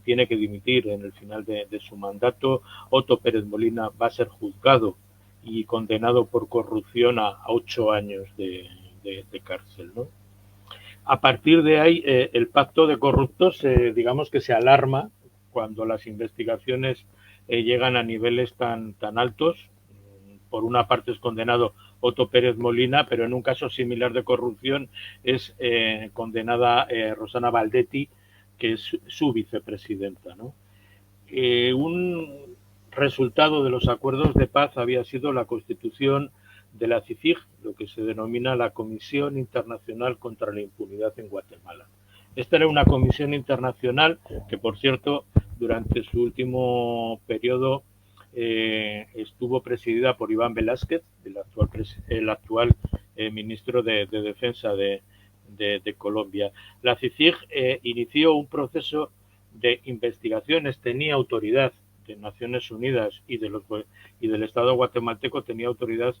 [SPEAKER 2] tiene que dimitir en el final de su mandato. Otto Pérez Molina va a ser juzgado y condenado por corrupción a 8 años de cárcel, ¿no? A partir de ahí, el pacto de corruptos, digamos que se alarma cuando las investigaciones llegan a niveles tan altos. Por una parte es condenado Otto Pérez Molina, pero en un caso similar de corrupción es condenada Rosana Baldetti, que es su vicepresidenta, ¿no? Un resultado de los acuerdos de paz había sido la constitución de la CICIG, lo que se denomina la Comisión Internacional contra la Impunidad en Guatemala. Esta era una comisión internacional que, por cierto, durante su último periodo estuvo presidida por Iván Velásquez, el actual ministro de Defensa de Colombia. La CICIG inició un proceso de investigaciones, tenía autoridad de Naciones Unidas y del Estado guatemalteco, tenía autoridad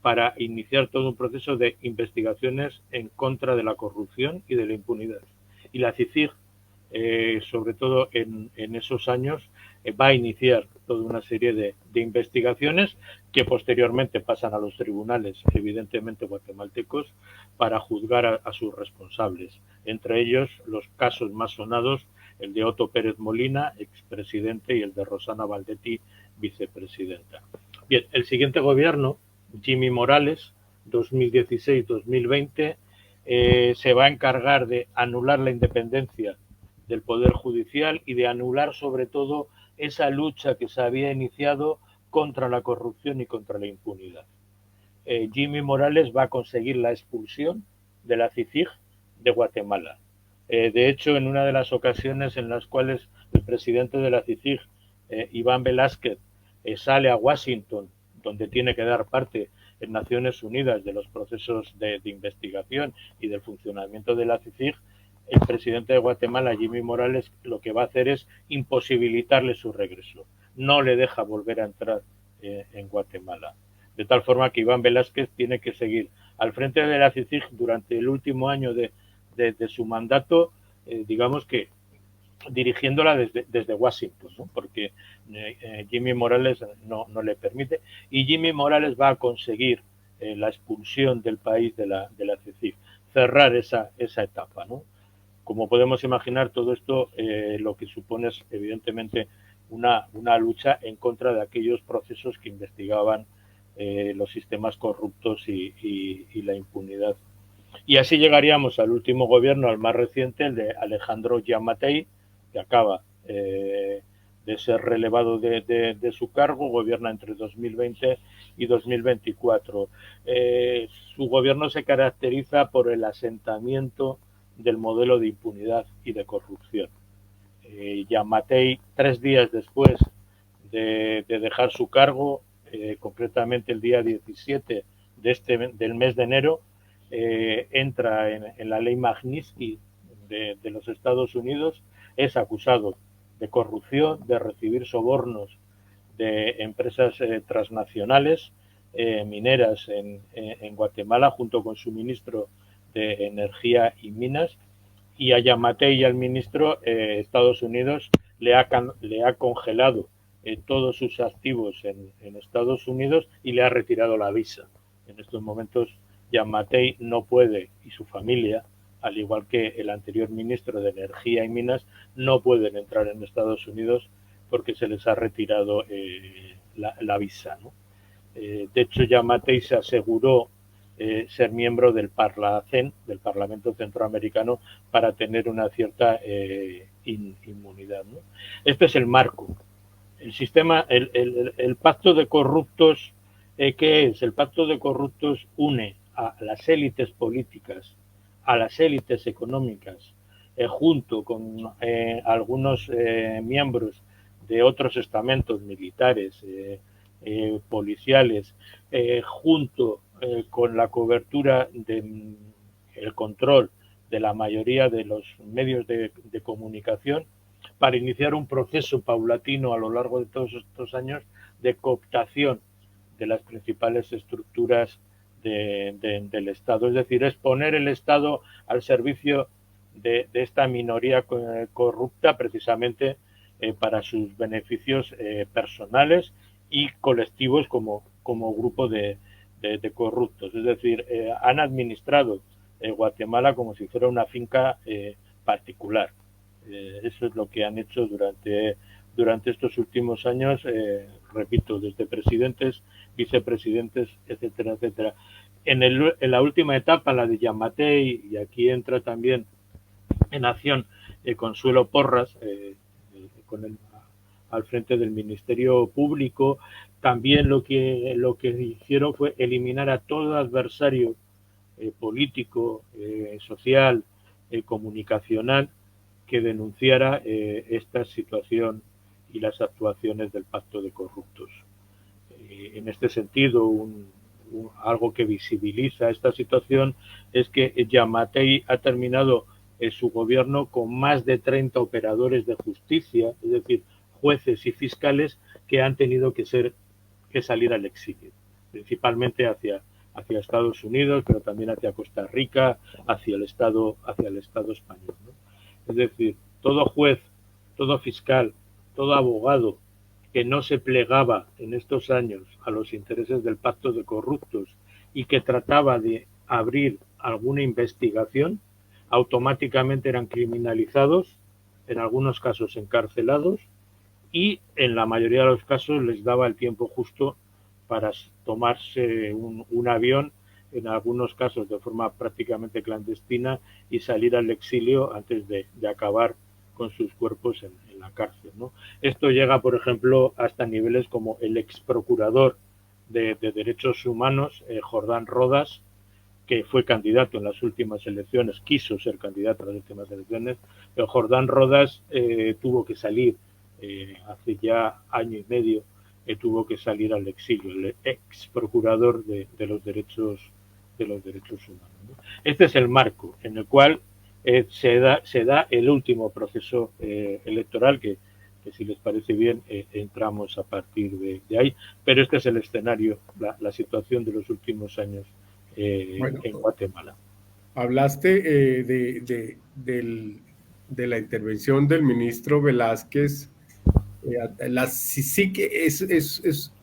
[SPEAKER 2] para iniciar todo un proceso de investigaciones en contra de la corrupción y de la impunidad. Y la CICIG, sobre todo en esos años, va a iniciar toda una serie de investigaciones que posteriormente pasan a los tribunales, evidentemente guatemaltecos, para juzgar a sus responsables. Entre ellos, los casos más sonados, el de Otto Pérez Molina, expresidente, y el de Rosana Baldetti, vicepresidenta. Bien, el siguiente gobierno, Jimmy Morales, 2016-2020, se va a encargar de anular la independencia del Poder Judicial y de anular sobre todo esa lucha que se había iniciado contra la corrupción y contra la impunidad. Jimmy Morales va a conseguir la expulsión de la CICIG de Guatemala. De hecho, en una de las ocasiones en las cuales el presidente de la CICIG, Iván Velásquez, sale a Washington, donde tiene que dar parte en Naciones Unidas de los procesos de investigación y del funcionamiento de la CICIG, el presidente de Guatemala, Jimmy Morales, lo que va a hacer es imposibilitarle su regreso. No le deja volver a entrar en Guatemala. De tal forma que Iván Velásquez tiene que seguir al frente de la CICIG durante el último año de su mandato, digamos que dirigiéndola desde Washington, ¿no? Porque Jimmy Morales no le permite, y Jimmy Morales va a conseguir la expulsión del país de la CICIG, cerrar esa etapa, ¿no? Como podemos imaginar, todo esto lo que supone es evidentemente una lucha en contra de aquellos procesos que investigaban los sistemas corruptos y la impunidad. Y así llegaríamos al último gobierno, al más reciente, el de Alejandro Giammattei, que acaba de ser relevado de su cargo, gobierna entre 2020 y 2024. Su gobierno se caracteriza por el asentamiento del modelo de impunidad y de corrupción. Giammattei, 3 días después de dejar su cargo, concretamente el día 17 del mes de enero, entra en la ley Magnitsky de los Estados Unidos, es acusado de corrupción, de recibir sobornos de empresas transnacionales mineras en Guatemala, junto con su ministro de Energía y Minas, y a Giammattei y al ministro Estados Unidos le ha congelado todos sus activos en Estados Unidos y le ha retirado la visa. En estos momentos Giammattei no puede, y su familia, al igual que el anterior ministro de Energía y Minas, no pueden entrar en Estados Unidos porque se les ha retirado la visa, ¿no? De hecho, Giammattei se aseguró ser miembro del Parlacen, del Parlamento Centroamericano, para tener una cierta inmunidad, ¿no? Este es el marco. El sistema, el pacto de corruptos, ¿qué es? El pacto de corruptos une a las élites políticas, a las élites económicas, junto con algunos miembros de otros estamentos militares, policiales, junto con la cobertura el control de la mayoría de los medios de comunicación, para iniciar un proceso paulatino a lo largo de todos estos años de cooptación de las principales estructuras del Estado. Es decir, es poner el Estado al servicio de esta minoría corrupta, precisamente para sus beneficios personales y colectivos como grupo de corruptos. Es decir, han administrado Guatemala como si fuera una finca particular. Eso es lo que han hecho durante estos últimos años, repito, desde presidentes, vicepresidentes, etcétera, etcétera. En la última etapa, la de Yamatei, y aquí entra también en acción Consuelo Porras, con al frente del Ministerio Público, también lo que hicieron fue eliminar a todo adversario político, social, comunicacional, que denunciara esta situación y las actuaciones del Pacto de Corruptos. En este sentido, algo que visibiliza esta situación es que Yamatei ha terminado su gobierno con más de 30 operadores de justicia, es decir, jueces y fiscales que han tenido que salir al exilio, principalmente hacia Estados Unidos, pero también hacia Costa Rica, hacia el Estado español, ¿no? Es decir, todo juez, todo fiscal, todo abogado que no se plegaba en estos años a los intereses del Pacto de Corruptos y que trataba de abrir alguna investigación, automáticamente eran criminalizados, en algunos casos encarcelados, y en la mayoría de los casos les daba el tiempo justo para tomarse un avión, en algunos casos de forma prácticamente clandestina, y salir al exilio antes de acabar con sus cuerpos en la cárcel, ¿no? Esto llega, por ejemplo, hasta niveles como el ex procurador de Derechos Humanos, Jordán Rodas, que fue candidato en las últimas elecciones, quiso ser candidato a las últimas elecciones, pero Jordán Rodas tuvo que salir hace ya año y medio, tuvo que salir al exilio, el ex procurador de los derechos humanos, ¿no? Este es el marco en el cual se da el último proceso electoral que si les parece bien entramos a partir de ahí, pero este es el escenario, la situación de los últimos años bueno, en Guatemala.
[SPEAKER 1] Hablaste de la intervención del ministro Velázquez.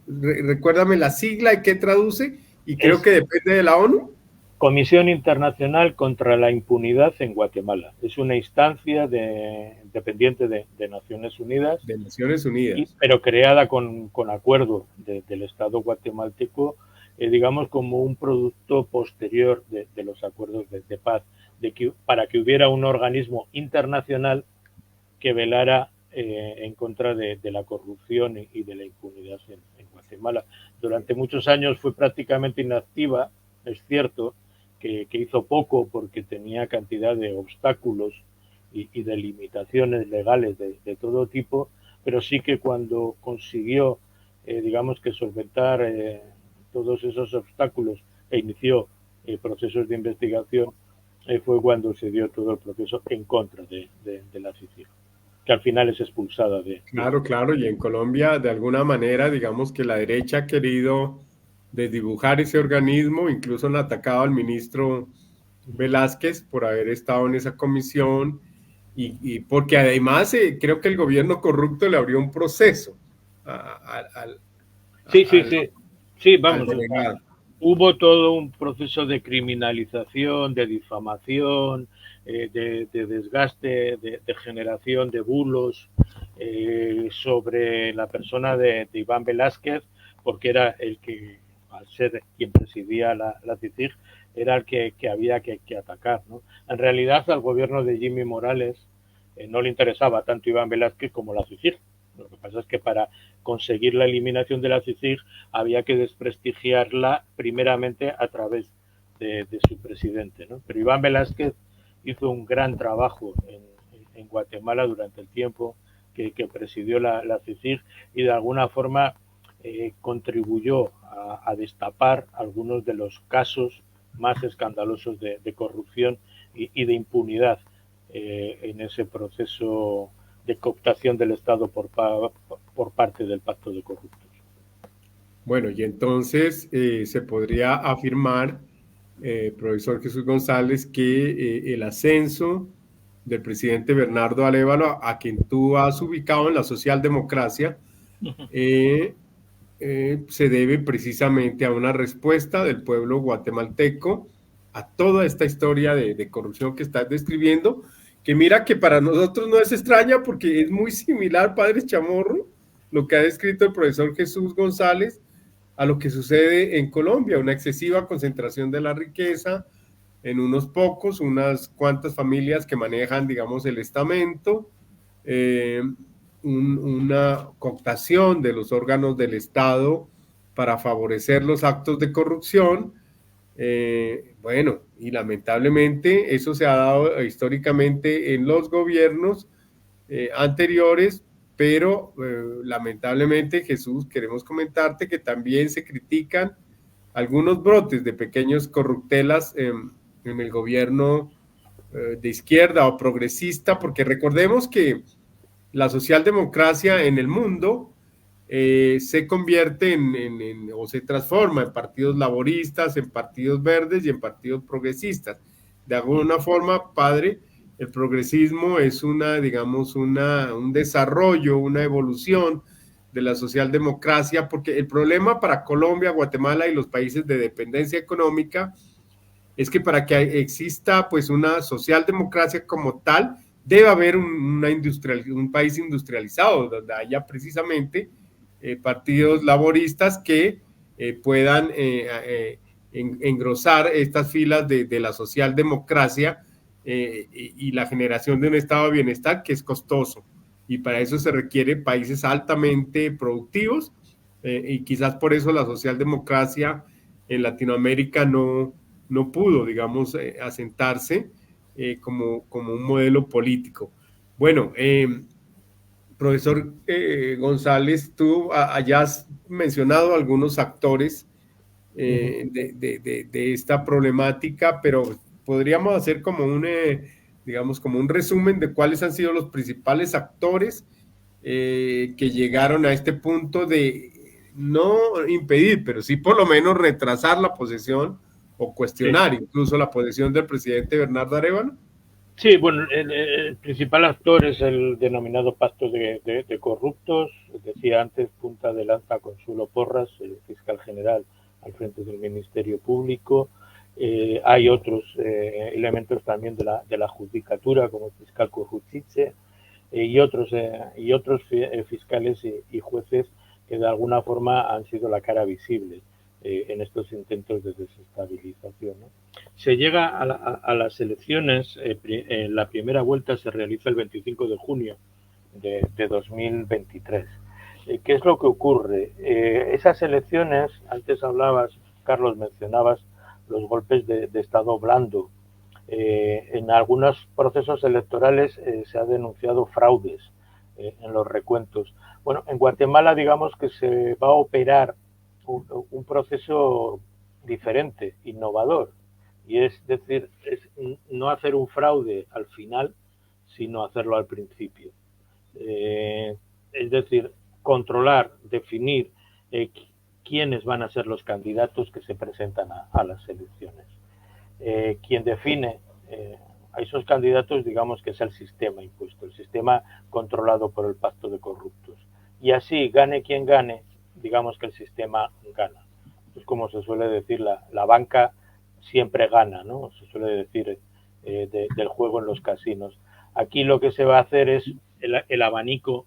[SPEAKER 1] Recuérdame la sigla y qué traduce, y creo que depende de la ONU.
[SPEAKER 2] Comisión Internacional contra la Impunidad en Guatemala. Es una instancia dependiente de Naciones Unidas.
[SPEAKER 1] De Naciones Unidas.
[SPEAKER 2] Pero creada con acuerdo del Estado guatemalteco, digamos como un producto posterior de los acuerdos de paz, para que hubiera un organismo internacional que velara en contra de la corrupción y de la impunidad en Guatemala. Durante muchos años fue prácticamente inactiva, es cierto, que hizo poco porque tenía cantidad de obstáculos y de limitaciones legales de todo tipo, pero sí que cuando consiguió, digamos que solventar todos esos obstáculos e inició procesos de investigación, fue cuando se dio todo el proceso en contra de la CICIG, que al final es expulsada de...
[SPEAKER 1] Claro, y en Colombia, de alguna manera, digamos que la derecha ha querido desdibujar ese organismo, incluso han atacado al ministro Velázquez por haber estado en esa comisión, y porque además creo que el gobierno corrupto le abrió un proceso
[SPEAKER 2] Sí, vamos, hubo todo un proceso de criminalización, de difamación, de desgaste, de generación de bulos sobre la persona de Iván Velázquez, porque era el que, al ser quien presidía la CICIG, era el que había que atacar, ¿no? En realidad al gobierno de Jimmy Morales no le interesaba tanto Iván Velázquez como la CICIG. Lo que pasa es que para conseguir la eliminación de la CICIG había que desprestigiarla primeramente a través de su presidente, ¿no? Pero Iván Velázquez hizo un gran trabajo en Guatemala durante el tiempo que presidió la CICIG, y de alguna forma contribuyó a destapar algunos de los casos más escandalosos de corrupción y de impunidad en ese proceso de cooptación del Estado por parte del Pacto de Corruptos.
[SPEAKER 1] Bueno, y entonces se podría afirmar, profesor Jesús González, que el ascenso del presidente Bernardo Arévalo, a quien tú has ubicado en la socialdemocracia, se debe precisamente a una respuesta del pueblo guatemalteco a toda esta historia de corrupción que estás describiendo, que mira que para nosotros no es extraña porque es muy similar, padre Chamorro, lo que ha descrito el profesor Jesús González, a lo que sucede en Colombia, una excesiva concentración de la riqueza en unos pocos, unas cuantas familias que manejan, digamos, el estamento, una cooptación de los órganos del Estado para favorecer los actos de corrupción. Bueno, y lamentablemente eso se ha dado históricamente en los gobiernos anteriores, pero lamentablemente, Jesús, queremos comentarte que también se critican algunos brotes de pequeños corruptelas en el gobierno de izquierda o progresista, porque recordemos que la socialdemocracia en el mundo se convierte o se transforma en partidos laboristas, en partidos verdes y en partidos progresistas. De alguna forma, padre, el progresismo es digamos, un desarrollo, una evolución de la socialdemocracia, porque el problema para Colombia, Guatemala y los países de dependencia económica es que para que exista pues una socialdemocracia como tal, debe haber un país industrializado, donde haya precisamente partidos laboristas que puedan engrosar estas filas de la socialdemocracia y la generación de un estado de bienestar que es costoso. Y para eso se requiere países altamente productivos y quizás por eso la socialdemocracia en Latinoamérica no pudo, digamos, asentarse como un modelo político. Bueno, profesor González, tú hayas mencionado algunos actores de esta problemática, pero podríamos hacer como digamos, como un resumen de cuáles han sido los principales actores que llegaron a este punto de no impedir, pero sí por lo menos retrasar la posesión o cuestionar
[SPEAKER 2] Sí.
[SPEAKER 1] incluso la posesión del presidente Bernardo Arévalo.
[SPEAKER 2] Sí, bueno, el principal actor es el denominado pacto de corruptos. Decía antes, punta de lanza Consuelo Porras, el fiscal general al frente del Ministerio Público. Hay otros elementos también de la judicatura, como el fiscal Corruchiche, y otros fiscales y jueces que de alguna forma han sido la cara visible en estos intentos de desestabilización, ¿no? Se llega a las elecciones, la primera vuelta se realiza el 25 de junio de 2023. ¿Qué es lo que ocurre? Esas elecciones, antes hablabas, Carlos, mencionabas los golpes de Estado blando. En algunos procesos electorales se ha denunciado fraudes en los recuentos. Bueno, en Guatemala digamos que se va a operar un proceso diferente, innovador, y es decir, es no hacer un fraude al final, sino hacerlo al principio. Es decir, controlar, definir quiénes van a ser los candidatos que se presentan a las elecciones. Quien define a esos candidatos, digamos que es el sistema impuesto, el sistema controlado por el pacto de corruptos. Y así, gane quien gane, digamos que el sistema gana. Es como se suele decir, la banca siempre gana, ¿no? Se suele decir del juego en los casinos. Aquí lo que se va a hacer es el abanico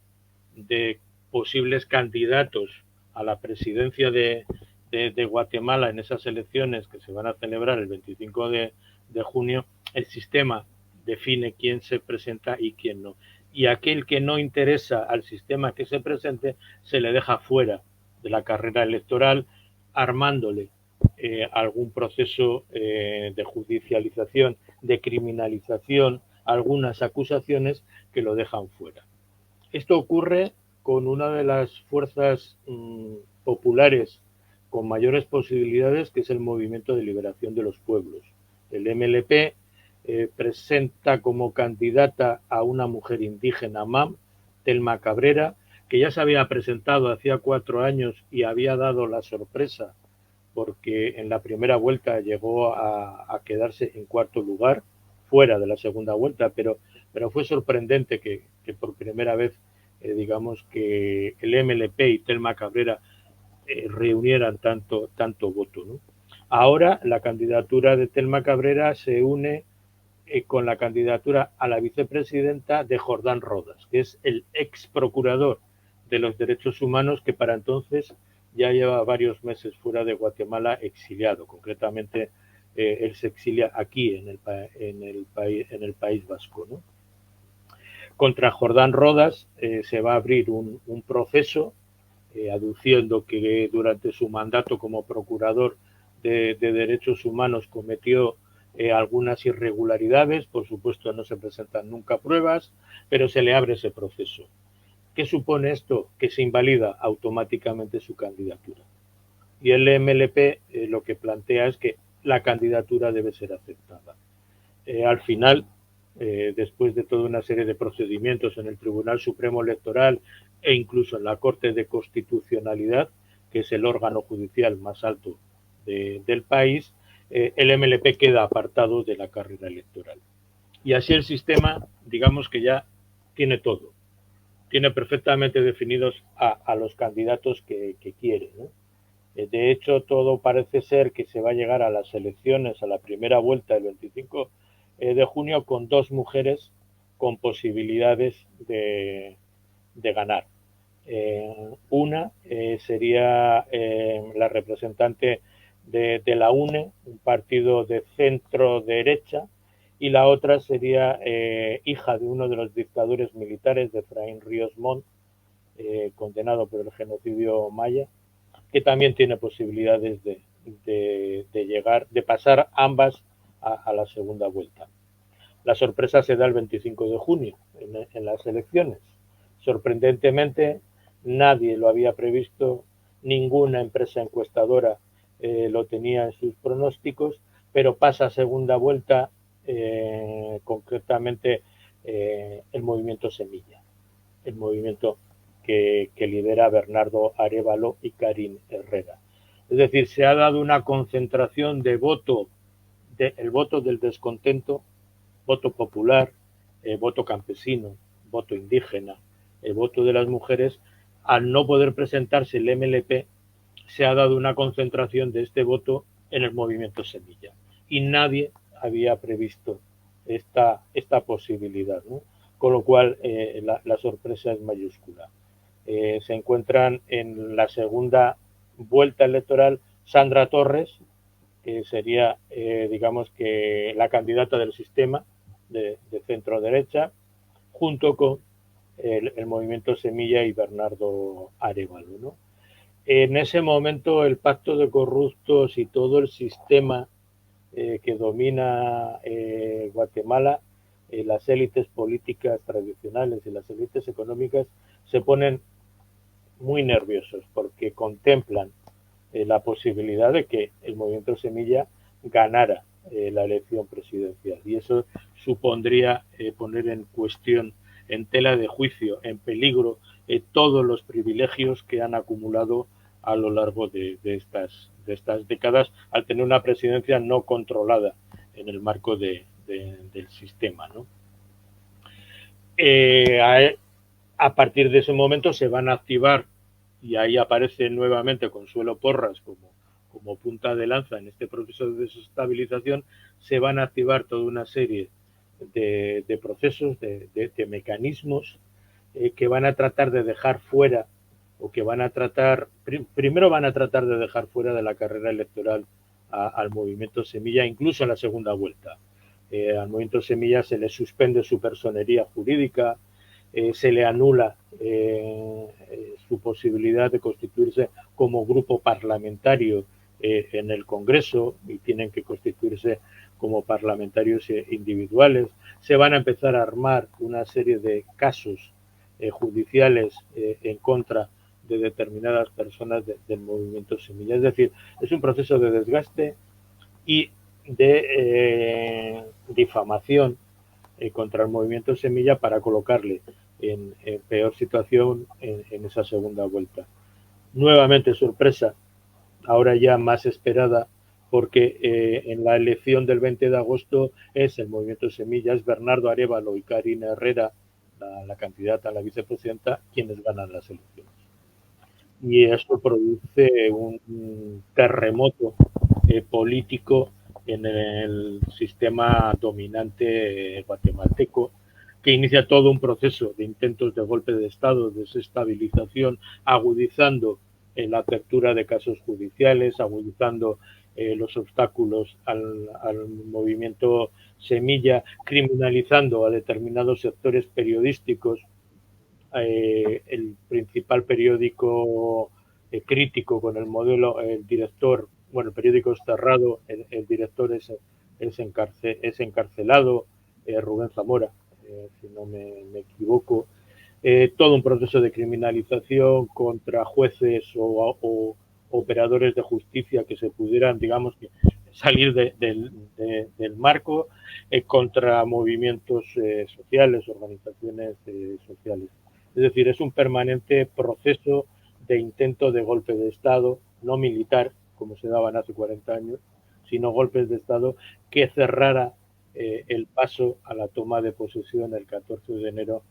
[SPEAKER 2] de posibles candidatos a la presidencia de Guatemala en esas elecciones que se van a celebrar el 25 de junio. El sistema define quién se presenta y quién no. Y aquel que no interesa al sistema que se presente se le deja fuera de la carrera electoral, armándole algún proceso de judicialización, de criminalización, algunas acusaciones que lo dejan fuera. Esto ocurre con una de las fuerzas populares con mayores posibilidades, que es el Movimiento de Liberación de los Pueblos. El MLP presenta como candidata a una mujer indígena MAM, Telma Cabrera, que ya se había presentado hacía 4 años y había dado la sorpresa porque en la primera vuelta llegó a quedarse en 4º lugar, fuera de la segunda vuelta, pero fue sorprendente que por primera vez, digamos, que el MLP y Telma Cabrera reunieran tanto voto, ¿no? Ahora la candidatura de Telma Cabrera se une con la candidatura a la vicepresidenta de Jordán Rodas, que es el ex procurador de los derechos humanos que para entonces ya lleva varios meses fuera de Guatemala exiliado. Concretamente, él se exilia aquí en el País Vasco, ¿no? Contra Jordán Rodas se va a abrir un proceso aduciendo que durante su mandato como procurador de derechos humanos cometió algunas irregularidades. Por supuesto, no se presentan nunca pruebas, pero se le abre ese proceso. ¿Qué supone esto? Que se invalida automáticamente su candidatura. Y el MLP lo que plantea es que la candidatura debe ser aceptada. Al final, después de toda una serie de procedimientos en el Tribunal Supremo Electoral e incluso en la Corte de Constitucionalidad, que es el órgano judicial más alto del país, el MLP queda apartado de la carrera electoral. Y así el sistema, digamos que ya tiene todo. Tiene perfectamente definidos a los candidatos que quiere, ¿no? De hecho, todo parece ser que se va a llegar a las elecciones, a la primera vuelta el 25 de junio, con dos mujeres con posibilidades de ganar. Una sería la representante de la UNE, un partido de centro-derecha, y la otra sería hija de uno de los dictadores militares, de Efraín Ríos Montt, condenado por el genocidio maya, que también tiene posibilidades de llegar, de pasar ambas a la segunda vuelta. La sorpresa se da el 25 de junio en las elecciones. Sorprendentemente, nadie lo había previsto, ninguna empresa encuestadora lo tenía en sus pronósticos, pero pasa a segunda vuelta concretamente el movimiento Semilla, el movimiento que lidera Bernardo Arévalo y Karin Herrera. Es decir, se ha dado una concentración de voto, el voto del descontento, voto popular, voto campesino, voto indígena, el voto de las mujeres. Al no poder presentarse el MLP, se ha dado una concentración de este voto en el movimiento Semilla. Y nadie había previsto esta posibilidad, ¿no? Con lo cual la sorpresa es mayúscula. Se encuentran en la segunda vuelta electoral Sandra Torres, que sería, digamos que la candidata del sistema de centro derecha, junto con el movimiento Semilla y Bernardo Arévalo, ¿no? En ese momento el pacto de corruptos y todo el sistema que domina Guatemala, las élites políticas tradicionales y las élites económicas se ponen muy nerviosos porque contemplan la posibilidad de que el movimiento Semilla ganara la elección presidencial, y eso supondría poner en cuestión, en tela de juicio, en peligro, todos los privilegios que han acumulado a lo largo de estas décadas al tener una presidencia no controlada en el marco del sistema, ¿no? A partir de ese momento se van a activar, y ahí aparece nuevamente Consuelo Porras como punta de lanza en este proceso de desestabilización, se van a activar toda una serie de procesos, de mecanismos que van a tratar de dejar fuera, o que van a tratar, primero van a tratar de dejar fuera de la carrera electoral al movimiento Semilla, incluso en la segunda vuelta. Al movimiento Semilla se le suspende su personería jurídica, se le anula su posibilidad de constituirse como grupo parlamentario en el Congreso, y tienen que constituirse como parlamentarios individuales. Se van a empezar a armar una serie de casos judiciales en contra de determinadas personas del movimiento Semilla. Es decir, es un proceso de desgaste y de difamación contra el movimiento Semilla para colocarle en peor situación en esa segunda vuelta. Nuevamente sorpresa, ahora ya más esperada, porque en la elección del 20 de agosto es el movimiento Semilla, es Bernardo Arévalo y Karina Herrera, la candidata a la vicepresidenta, quienes ganan las elecciones. Y eso produce un terremoto político en el sistema dominante guatemalteco, que inicia todo un proceso de intentos de golpe de Estado, desestabilización, agudizando la apertura de casos judiciales, agudizando los obstáculos al movimiento semilla, criminalizando a determinados sectores periodísticos. El principal periódico crítico con el modelo, el director, bueno, el periódico es cerrado, el director es encarcelado, Rubén Zamora, si no me equivoco. Todo un proceso de criminalización contra jueces o operadores de justicia que se pudieran, digamos, salir del marco, contra movimientos sociales, organizaciones sociales. Es decir, es un permanente proceso de intento de golpe de Estado, no militar, como se daban hace 40 años, sino golpes de Estado que cerrara el paso a la toma de posesión el 14 de enero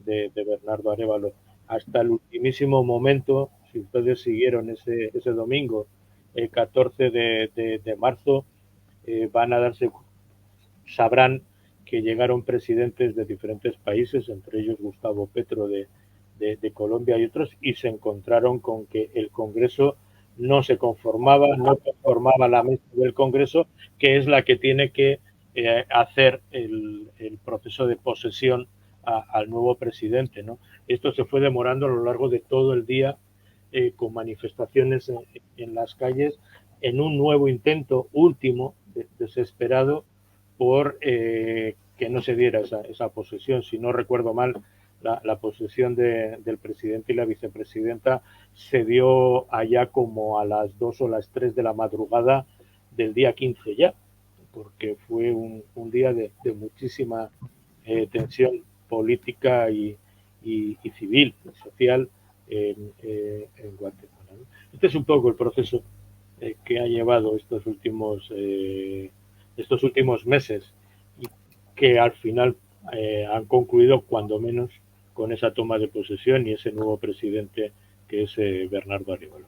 [SPEAKER 2] de Bernardo Arévalo. Hasta el ultimísimo momento, si ustedes siguieron ese domingo, el 14 de marzo, sabrán que llegaron presidentes de diferentes países, entre ellos Gustavo Petro de Colombia y otros, y se encontraron con que el Congreso no conformaba la mesa del Congreso, que es la que tiene que hacer el proceso de posesión al nuevo presidente, ¿no? Esto se fue demorando a lo largo de todo el día, con manifestaciones en las calles, en un nuevo intento último, desesperado, por que no se diera esa posesión. Si no recuerdo mal, la posesión del presidente y la vicepresidenta se dio allá como a las 2 o las 3 de la madrugada del día 15 ya, porque fue un día de muchísima tensión política y civil, y social en Guatemala, ¿no? Este es un poco el proceso que ha llevado estos últimos meses y que al final han concluido cuando menos con esa toma de posesión y ese nuevo presidente que es Bernardo Arévalo.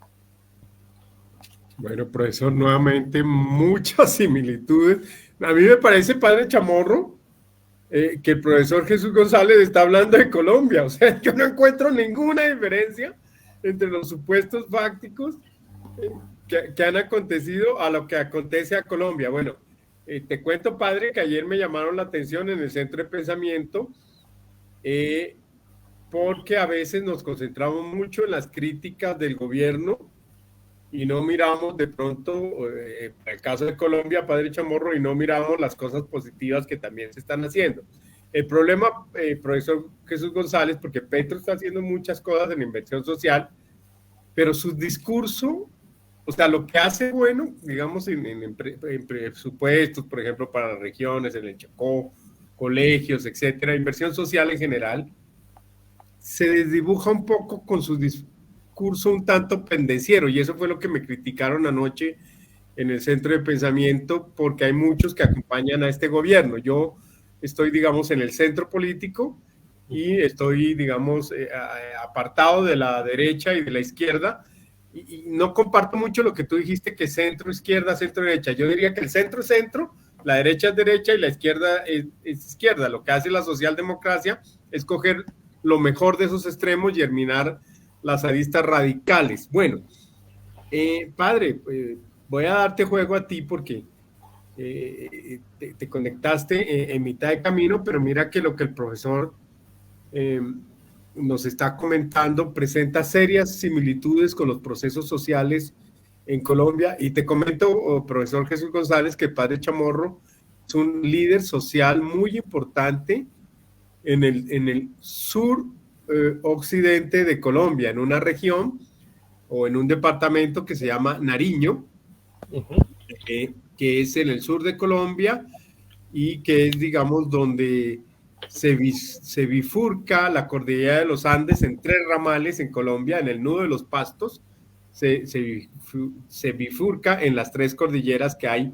[SPEAKER 1] Bueno, profesor, nuevamente muchas similitudes. A mí me parece, padre Chamorro, que el profesor Jesús González está hablando de Colombia. O sea, yo no encuentro ninguna diferencia entre los supuestos fácticos que han acontecido a lo que acontece a Colombia. Bueno, te cuento, padre, que ayer me llamaron la atención en el Centro de Pensamiento, porque a veces nos concentramos mucho en las críticas del gobierno y no miramos de pronto, en el caso de Colombia, padre Chamorro, y no miramos las cosas positivas que también se están haciendo. El problema, profesor Jesús González, porque Petro está haciendo muchas cosas en inversión social, pero su discurso, o sea, lo que hace bueno, digamos, en presupuestos, por ejemplo, para las regiones, en el Chocó, colegios, etcétera, inversión social en general, se desdibuja un poco con su discurso un tanto pendenciero, y eso fue lo que me criticaron anoche en el Centro de Pensamiento, porque hay muchos que acompañan a este gobierno. Yo estoy, digamos, en el centro político y estoy, digamos, apartado de la derecha y de la izquierda, y no comparto mucho lo que tú dijiste, que centro, izquierda, centro, derecha. Yo diría que el centro es centro, la derecha es derecha y la izquierda es izquierda. Lo que hace la socialdemocracia es coger lo mejor de esos extremos y eliminar las aristas radicales. Bueno, padre, voy a darte juego a ti porque te conectaste en mitad de camino, pero mira que lo que el profesor nos está comentando presenta serias similitudes con los procesos sociales en Colombia. Y te comento, profesor Jesús González, que el padre Chamorro es un líder social muy importante en el sur occidente de Colombia, en una región o en un departamento que se llama Nariño, que es en el sur de Colombia y que es, digamos, donde se bifurca la cordillera de los Andes en 3 ramales en Colombia, en el nudo de los Pastos, se bifurca en las 3 cordilleras que hay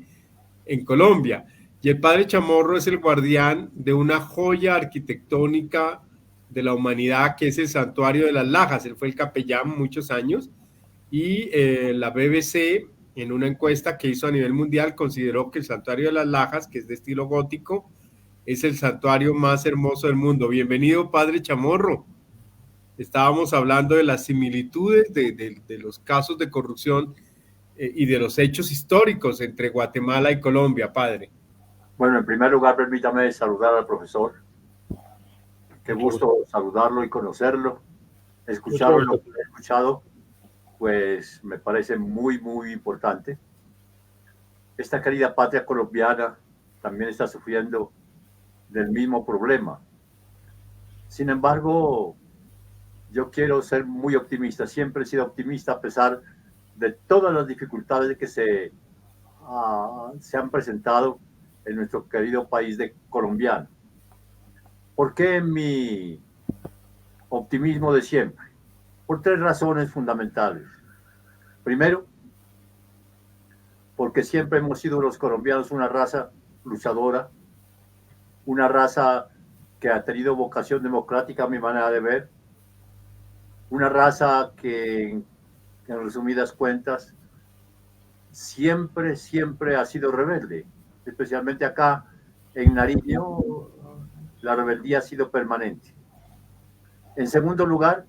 [SPEAKER 1] en Colombia. Y el padre Chamorro es el guardián de una joya arquitectónica de la humanidad, que es el Santuario de las Lajas. Él fue el capellán muchos años y la BBC en una encuesta que hizo a nivel mundial, consideró que el Santuario de las Lajas, que es de estilo gótico, es el santuario más hermoso del mundo. Bienvenido, Padre Chamorro. Estábamos hablando de las similitudes de los casos de corrupción y de los hechos históricos entre Guatemala y Colombia, Padre.
[SPEAKER 3] Bueno, en primer lugar, permítame saludar al profesor. Qué gusto saludarlo y conocerlo. Escucharlo, lo que he escuchado, pues me parece muy, muy importante. Esta querida patria colombiana también está sufriendo del mismo problema. Sin embargo, yo quiero ser muy optimista. Siempre he sido optimista a pesar de todas las dificultades que se han presentado en nuestro querido país colombiano. ¿Por qué mi optimismo de siempre? Por tres razones fundamentales. Primero, porque siempre hemos sido los colombianos una raza luchadora, una raza que ha tenido vocación democrática, a mi manera de ver, una raza que, en resumidas cuentas, siempre ha sido rebelde, especialmente acá en Nariño, la rebeldía ha sido permanente. En segundo lugar,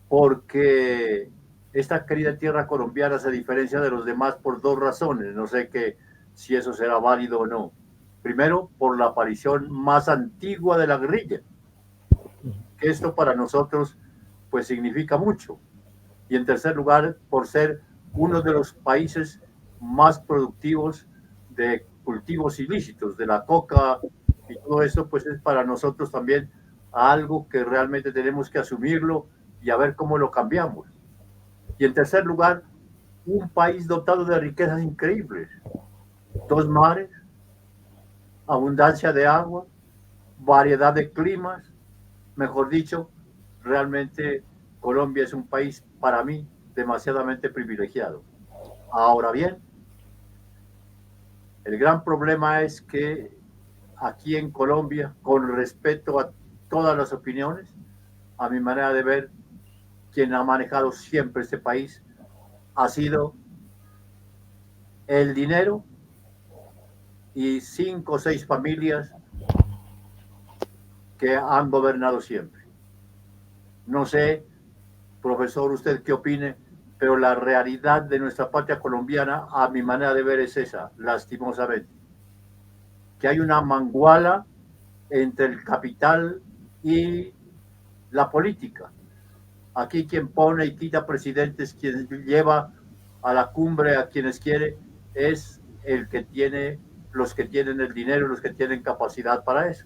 [SPEAKER 3] porque esta querida tierra colombiana se diferencia de los demás por dos razones, no sé si eso será válido o no. Primero, por la aparición más antigua de la guerrilla, que esto para nosotros pues significa mucho. Y en tercer lugar, por ser uno de los países más productivos de cultivos ilícitos, de la coca y todo eso, pues es para nosotros también algo que realmente tenemos que asumirlo y a ver cómo lo cambiamos. Y en tercer lugar, un país dotado de riquezas increíbles. 2 mares, abundancia de agua, variedad de climas. Mejor dicho, realmente Colombia es un país, para mí, demasiadamente privilegiado. Ahora bien, el gran problema es que aquí en Colombia, con respeto a todas las opiniones, a mi manera de ver, quien ha manejado siempre este país ha sido el dinero y 5 o 6 familias que han gobernado siempre. No sé, profesor, usted qué opine, pero la realidad de nuestra patria colombiana, a mi manera de ver, es esa, lastimosamente, que hay una manguala entre el capital y la política. Aquí quien pone y quita presidentes, quien lleva a la cumbre a quienes quiere, es los que tienen el dinero, los que tienen capacidad para eso.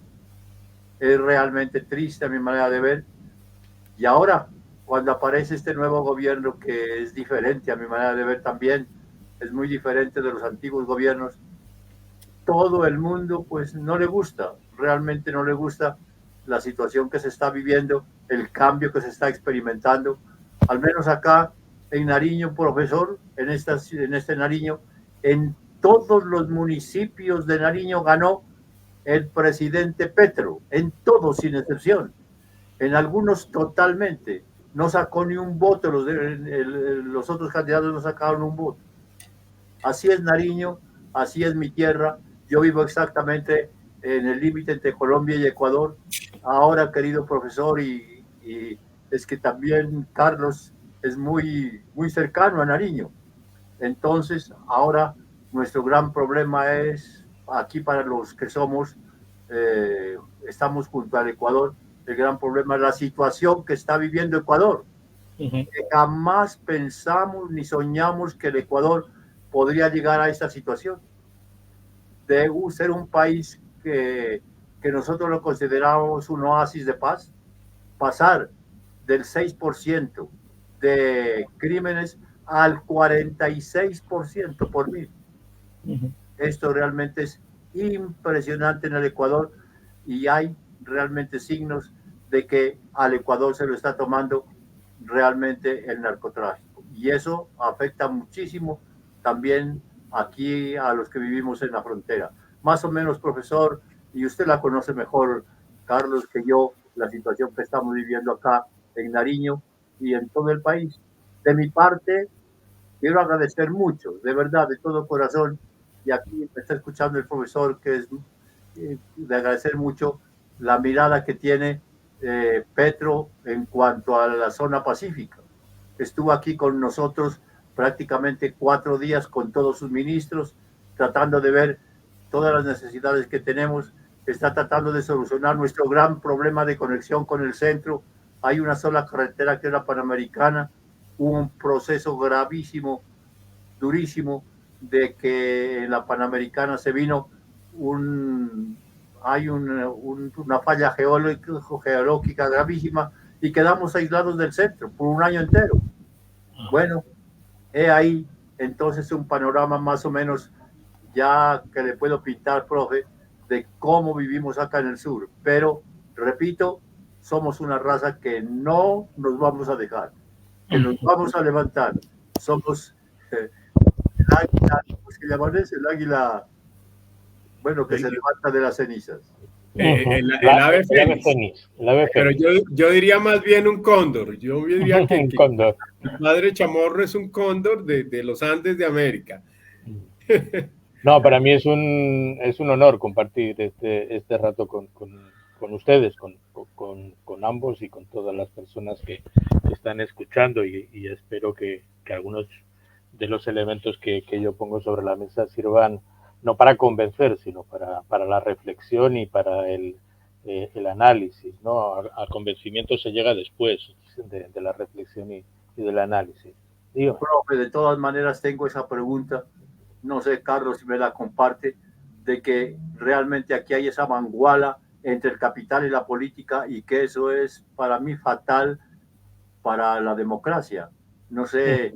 [SPEAKER 3] Es realmente triste a mi manera de ver. Y ahora, cuando aparece este nuevo gobierno que es diferente a mi manera de ver también, es muy diferente de los antiguos gobiernos, todo el mundo pues no le gusta, realmente no le gusta la situación que se está viviendo, el cambio que se está experimentando, al menos acá en Nariño, profesor, en este Nariño, en todos los municipios de Nariño ganó el presidente Petro, en todos sin excepción, en algunos totalmente, no sacó ni un voto, los otros candidatos no sacaron un voto. Así es Nariño, así es mi tierra, yo vivo exactamente en el límite entre Colombia y Ecuador. Ahora, querido profesor, y es que también Carlos es muy cercano a Nariño. Entonces, ahora nuestro gran problema es, aquí para los que estamos junto al Ecuador, el gran problema es la situación que está viviendo Ecuador. Que jamás pensamos ni soñamos que el Ecuador podría llegar a esta situación de ser un país que nosotros lo consideramos un oasis de paz, pasar del 6% de crímenes al 46% por mil. Esto realmente es impresionante en el Ecuador y hay realmente signos de que al Ecuador se lo está tomando realmente el narcotráfico. Y eso afecta muchísimo también aquí a los que vivimos en la frontera. Más o menos, profesor, y usted la conoce mejor, Carlos, que yo, la situación que estamos viviendo acá en Nariño y en todo el país. De mi parte, Quiero agradecer mucho, de verdad, de todo corazón, y aquí me está escuchando el profesor, que es de agradecer mucho la mirada que tiene Petro en cuanto a la zona pacífica. Estuvo aquí con nosotros prácticamente 4 días con todos sus ministros, tratando de ver todas las necesidades que tenemos, está tratando de solucionar nuestro gran problema de conexión con el centro. Hay una sola carretera que es la Panamericana, un proceso gravísimo, durísimo, de que en la Panamericana se vino hay una falla geológica gravísima y quedamos aislados del centro por un año entero. Bueno, he ahí entonces un panorama más o menos ya que le puedo pintar, profe, de cómo vivimos acá en el sur. Pero, repito, somos una raza que no nos vamos a dejar, que nos vamos a levantar. Somos el águila, ¿cómo se llama eso? El águila, bueno, que se levanta de las cenizas.
[SPEAKER 1] El ave fénix. Pero yo diría más bien un cóndor. Yo diría que el padre Chamorro es un cóndor de los Andes de América.
[SPEAKER 2] No, para mí es un honor compartir este rato con ustedes, con ambos y con todas las personas que están escuchando y espero que algunos de los elementos que yo pongo sobre la mesa sirvan no para convencer, sino para la reflexión y para el análisis, ¿no? Al convencimiento se llega después de la reflexión y del análisis.
[SPEAKER 3] Dígame. Profe, de todas maneras tengo esa pregunta, no sé, Carlos, si me la comparte, de que realmente aquí hay esa manguala entre el capital y la política y que eso es para mí fatal para la democracia. No sé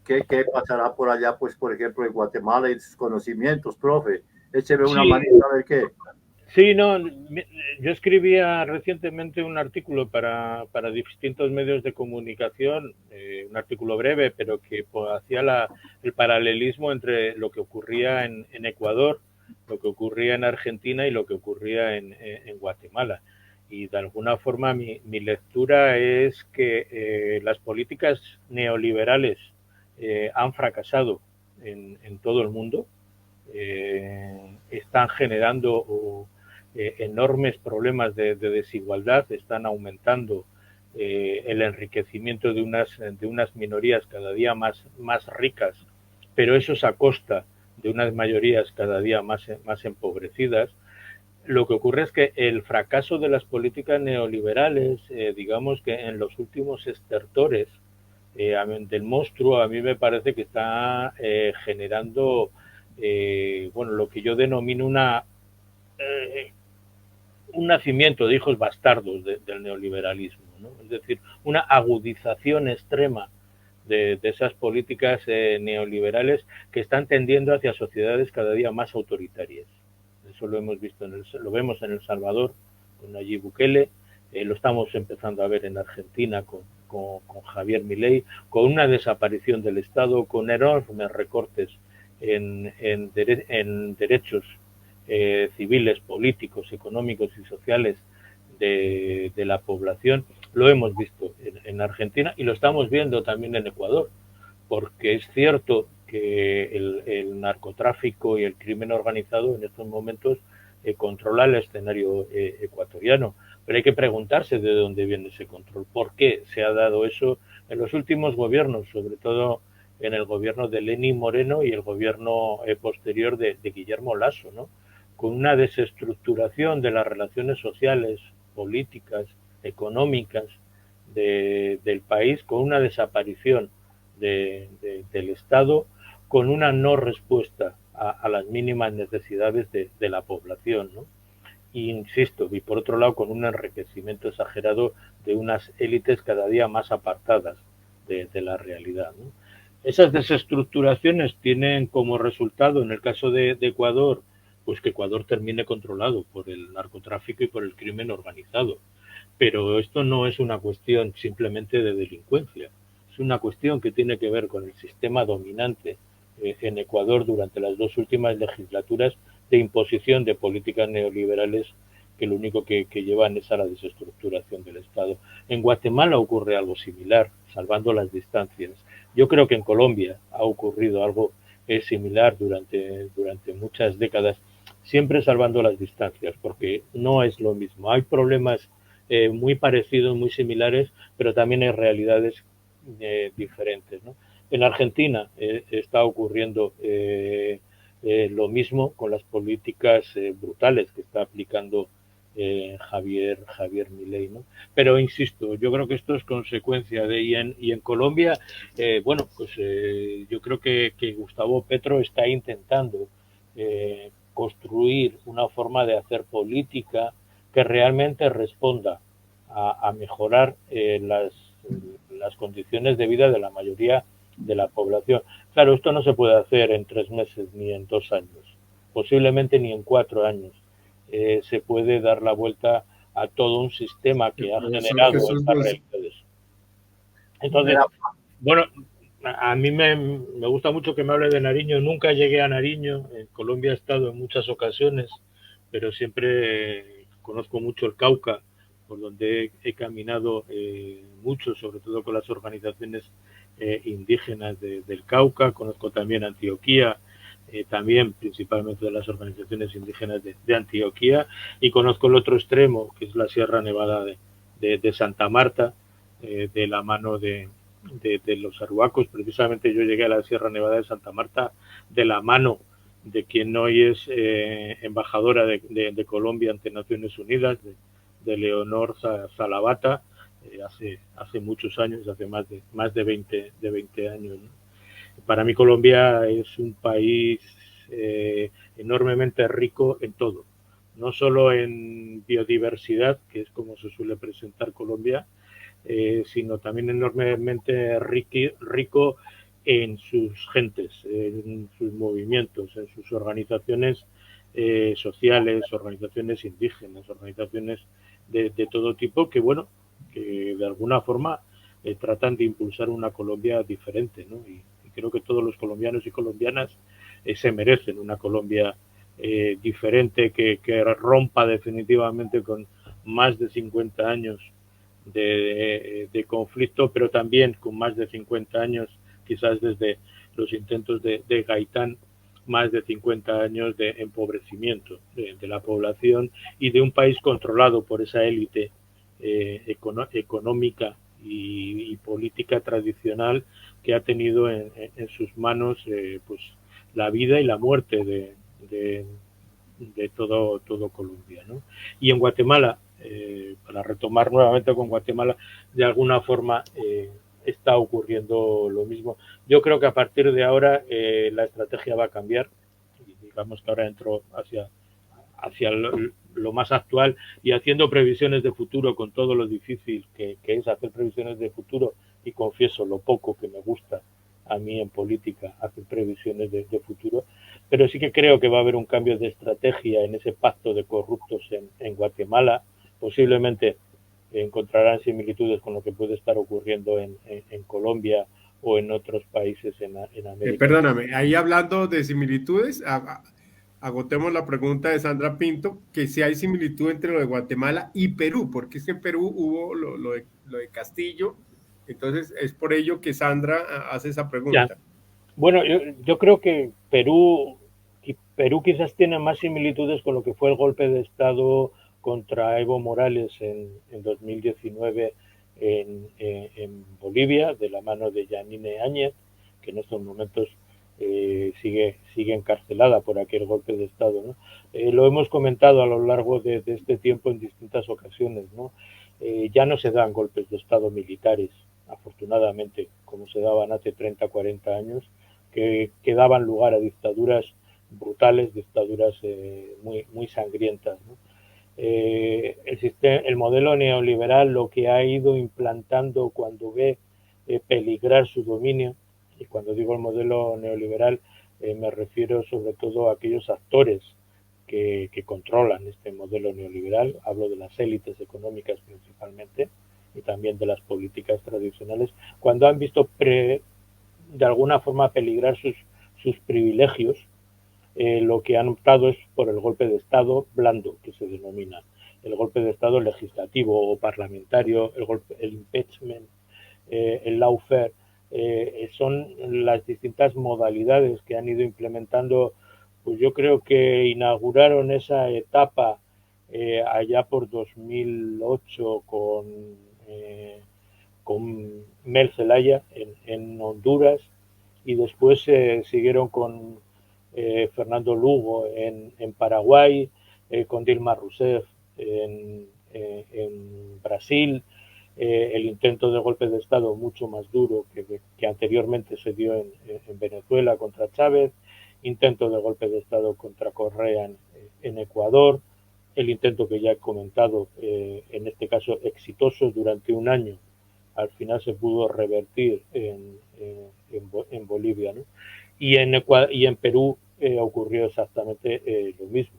[SPEAKER 3] qué pasará por allá, pues, por ejemplo, en Guatemala y sus conocimientos, profe. Écheme una manita a ver qué.
[SPEAKER 2] Sí, no, yo escribía recientemente un artículo para distintos medios de comunicación, un artículo breve, pero que hacía el paralelismo entre lo que ocurría en Ecuador, lo que ocurría en Argentina y lo que ocurría en Guatemala. Y de alguna forma mi lectura es que las políticas neoliberales han fracasado en todo el mundo, están generando enormes problemas de desigualdad, están aumentando el enriquecimiento de unas minorías cada día más ricas, pero eso es a costa de unas mayorías cada día más empobrecidas. Lo que ocurre es que el fracaso de las políticas neoliberales, digamos que en los últimos estertores del monstruo, a mí me parece que está generando bueno, lo que yo denomino un nacimiento de hijos bastardos del neoliberalismo, ¿no? Es decir, una agudización extrema de esas políticas neoliberales que están tendiendo hacia sociedades cada día más autoritarias. Eso lo hemos visto, lo vemos en El Salvador con Nayib Bukele, lo estamos empezando a ver en Argentina con Javier Milei, con una desaparición del Estado, con enormes recortes en derechos civiles, políticos, económicos y sociales de la población. Lo hemos visto en Argentina y lo estamos viendo también en Ecuador, porque es cierto que el narcotráfico y el crimen organizado en estos momentos controla el escenario ecuatoriano, pero hay que preguntarse de dónde viene ese control, por qué se ha dado eso en los últimos gobiernos, sobre todo en el gobierno de Lenín Moreno y el gobierno posterior de Guillermo Lasso, ¿no? Con una desestructuración de las relaciones sociales, políticas, económicas del país, con una desaparición del Estado, con una no respuesta a las mínimas necesidades de la población, ¿no? Y insisto, y por otro lado con un enriquecimiento exagerado de unas élites cada día más apartadas de la realidad, ¿no? Esas desestructuraciones tienen como resultado, en el caso de Ecuador, pues que Ecuador termine controlado por el narcotráfico y por el crimen organizado. Pero esto no es una cuestión simplemente de delincuencia, es una cuestión que tiene que ver con el sistema dominante en Ecuador durante las dos últimas legislaturas de imposición de políticas neoliberales que lo único que llevan es a la desestructuración del Estado. En Guatemala ocurre algo similar, salvando las distancias. Yo creo que en Colombia ha ocurrido algo similar durante muchas décadas, siempre salvando las distancias, porque no es lo mismo. Hay problemas muy parecidos, muy similares, pero también hay realidades diferentes, ¿no? En Argentina está ocurriendo lo mismo con las políticas brutales que está aplicando Javier Milei, ¿no? Pero insisto, yo creo que esto es consecuencia de y en Colombia, bueno, pues yo creo que Gustavo Petro está intentando construir una forma de hacer política que realmente responda a mejorar las condiciones de vida de la mayoría de la población. Claro, esto no se puede hacer en 3 meses ni en 2 años, posiblemente ni en 4 años. Se puede dar la vuelta a todo un sistema que ha
[SPEAKER 1] Profesor
[SPEAKER 2] generado
[SPEAKER 1] Jesús,
[SPEAKER 2] estas realidades. Entonces, bueno, a mí me gusta mucho que me hable de Nariño. Nunca llegué a Nariño. En Colombia he estado en muchas ocasiones, pero siempre conozco mucho el Cauca, por donde he caminado mucho, sobre todo con las organizaciones indígenas del Cauca. Conozco también Antioquía, también principalmente de las organizaciones indígenas de Antioquía, y conozco el otro extremo, que es la Sierra Nevada de Santa Marta, de la mano de los arhuacos. Precisamente yo llegué a la Sierra Nevada de Santa Marta de la mano de quien hoy es embajadora de Colombia ante Naciones Unidas, de Leonor Salavata, hace muchos años, hace más de 20 años, ¿no? Para mí Colombia es un país enormemente rico en todo, no solo en biodiversidad, que es como se suele presentar Colombia, sino también enormemente rico en sus gentes, en sus movimientos, en sus organizaciones sociales, organizaciones indígenas, organizaciones de todo tipo que, bueno, que de alguna forma tratan de impulsar una Colombia diferente, ¿no? Y creo que todos los colombianos y colombianas se merecen una Colombia diferente que rompa definitivamente con más de 50 años de conflicto, pero también con más de 50 años, quizás desde los intentos de Gaitán, más de 50 años de empobrecimiento de la población y de un país controlado por esa élite económica y política tradicional que ha tenido en sus manos pues la vida y la muerte de todo Colombia, ¿no? Y en Guatemala, para retomar nuevamente con Guatemala, de alguna forma está ocurriendo lo mismo. Yo creo que a partir de ahora la estrategia va a cambiar. Digamos que ahora entro hacia lo más actual y haciendo previsiones de futuro con todo lo difícil que es hacer previsiones de futuro, y confieso lo poco que me gusta a mí en política hacer previsiones de futuro, pero sí que creo que va a haber un cambio de estrategia en ese pacto de corruptos en Guatemala. Posiblemente encontrarán similitudes con lo que puede estar ocurriendo en Colombia o en otros países en América.
[SPEAKER 1] Perdóname, ahí hablando de similitudes, agotemos la pregunta de Sandra Pinto, que si hay similitud entre lo de Guatemala y Perú, porque es que en Perú hubo lo de Castillo, entonces es por ello que Sandra hace esa pregunta.
[SPEAKER 2] Ya. Bueno, yo creo que Perú quizás tiene más similitudes con lo que fue el golpe de Estado contra Evo Morales en 2019 en Bolivia, de la mano de Yanine Áñez, que en estos momentos sigue encarcelada por aquel golpe de Estado, ¿no? Lo hemos comentado a lo largo de este tiempo en distintas ocasiones, ¿no? Ya no se dan golpes de Estado militares, afortunadamente, como se daban hace 30, 40 años, que daban lugar a dictaduras brutales, dictaduras muy sangrientas, ¿no? El modelo neoliberal lo que ha ido implantando cuando ve peligrar su dominio, y cuando digo el modelo neoliberal me refiero sobre todo a aquellos actores que controlan este modelo neoliberal, hablo de las élites económicas principalmente y también de las políticas tradicionales, cuando han visto de alguna forma peligrar sus privilegios, lo que han optado es por el golpe de Estado blando, que se denomina, el golpe de Estado legislativo o parlamentario, el impeachment, el lawfare, son las distintas modalidades que han ido implementando. Pues yo creo que inauguraron esa etapa allá por 2008 con Mel Zelaya en Honduras, y después siguieron con Fernando Lugo en Paraguay, con Dilma Rousseff en Brasil, el intento de golpe de Estado mucho más duro que anteriormente se dio en Venezuela contra Chávez, intento de golpe de Estado contra Correa en Ecuador, el intento que ya he comentado, en este caso exitoso durante un año, al final se pudo revertir en Bolivia, ¿no? Y en Perú ocurrió exactamente lo mismo.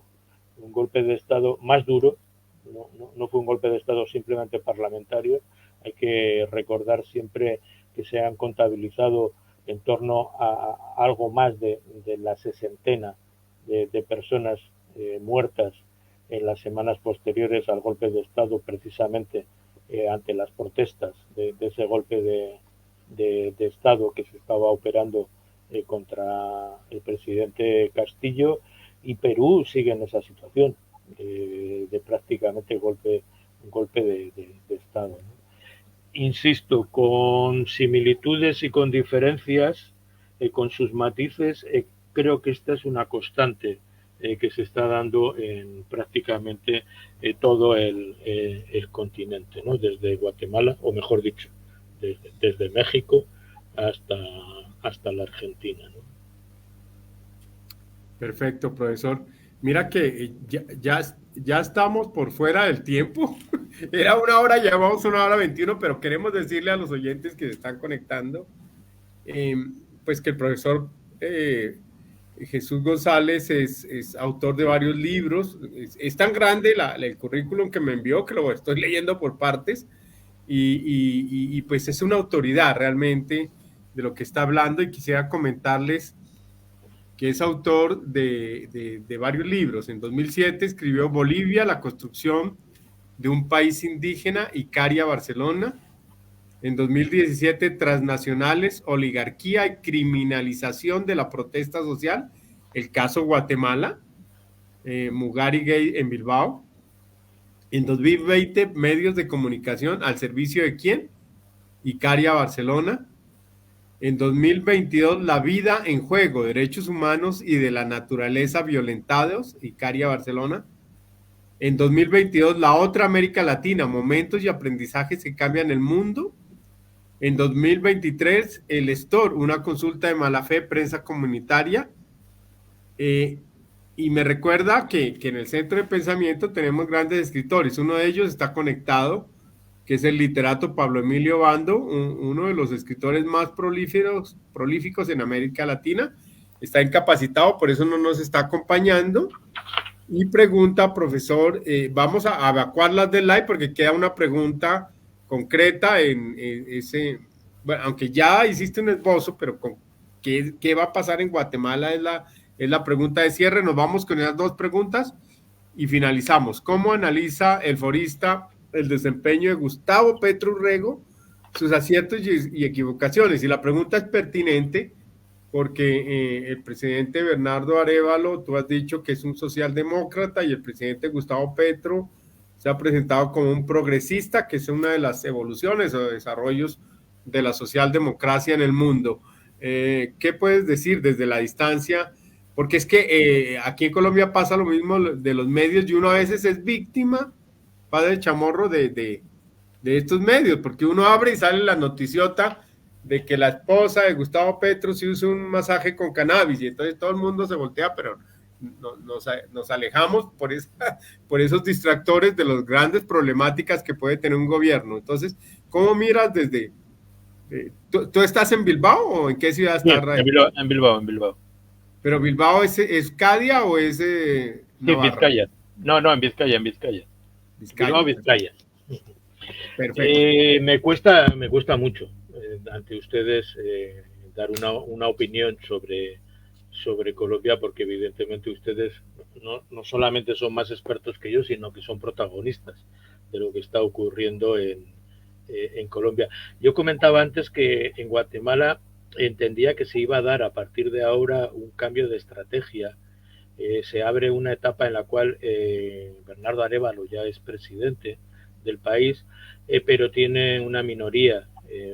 [SPEAKER 2] Un golpe de Estado más duro, no fue un golpe de Estado simplemente parlamentario. Hay que recordar siempre que se han contabilizado en torno a algo más de la sesentena de personas muertas en las semanas posteriores al golpe de Estado, precisamente ante las protestas de ese golpe de Estado que se estaba operando contra el presidente Castillo. Y Perú sigue en esa situación de prácticamente golpe de Estado, ¿no? Insisto, con similitudes y con diferencias, con sus matices, creo que esta es una constante que se está dando en prácticamente todo el continente, ¿no? Desde Guatemala, o mejor dicho, desde México hasta la Argentina, ¿no?
[SPEAKER 1] Perfecto, profesor. Mira que ya estamos por fuera del tiempo. Era una hora, llevamos 1 hora 21, pero queremos decirle a los oyentes que se están conectando, pues que el profesor Jesús González es autor de varios libros. Es tan grande el currículum que me envió que lo estoy leyendo por partes, y pues es una autoridad realmente de lo que está hablando, y quisiera comentarles que es autor de varios libros. En 2007 escribió Bolivia, la construcción de un país indígena, Icaria Barcelona. En 2017, Transnacionales, oligarquía y criminalización de la protesta social, el caso Guatemala, Mugari Gay en Bilbao. En 2020, medios de comunicación al servicio de quién, Icaria Barcelona. En 2022, La vida en juego, derechos humanos y de la naturaleza violentados, Icaria Barcelona. En 2022, La otra América Latina, momentos y aprendizajes que cambian el mundo. En 2023, El Store, una consulta de mala fe, prensa comunitaria. Y me recuerda que en el Centro de Pensamiento tenemos grandes escritores. Uno de ellos está conectado, que es el literato Pablo Emilio Bando, uno de los escritores más prolíficos en América Latina. Está incapacitado, por eso no nos está acompañando. Y pregunta, profesor, vamos a evacuar las del live porque queda una pregunta concreta en ese, bueno, aunque ya hiciste un esbozo, pero ¿qué va a pasar en Guatemala? Es la pregunta de cierre. Nos vamos con esas dos preguntas y finalizamos. ¿Cómo analiza el forista el desempeño de Gustavo Petro Urrego, sus aciertos y equivocaciones? Y la pregunta es pertinente porque el presidente Bernardo Arévalo, tú has dicho que es un socialdemócrata, y el presidente Gustavo Petro se ha presentado como un progresista, que es una de las evoluciones o desarrollos de la socialdemocracia en el mundo. ¿Qué puedes decir desde la distancia? Porque es que aquí en Colombia pasa lo mismo de los medios, y uno a veces es víctima, padre chamorro, de estos medios, porque uno abre y sale la noticiota de que la esposa de Gustavo Petro se usa un masaje con cannabis, y entonces todo el mundo se voltea, pero nos alejamos por esos distractores de las grandes problemáticas que puede tener un gobierno. Entonces, ¿cómo miras desde... ¿tú estás en Bilbao o en qué ciudad estás?
[SPEAKER 2] Sí, en Bilbao.
[SPEAKER 1] ¿Pero Bilbao es Cádiz o es
[SPEAKER 2] Navarra? Sí, Vizcaya. No, en Vizcaya. Bilbao, Vizcaya.
[SPEAKER 1] Perfecto.
[SPEAKER 2] Me cuesta mucho ante ustedes dar una opinión sobre Colombia, porque evidentemente ustedes no solamente son más expertos que yo, sino que son protagonistas de lo que está ocurriendo en en Colombia. Yo comentaba antes que en Guatemala entendía que se iba a dar a partir de ahora un cambio de estrategia. Se abre una etapa en la cual Bernardo Arévalo ya es presidente del país, pero tiene una minoría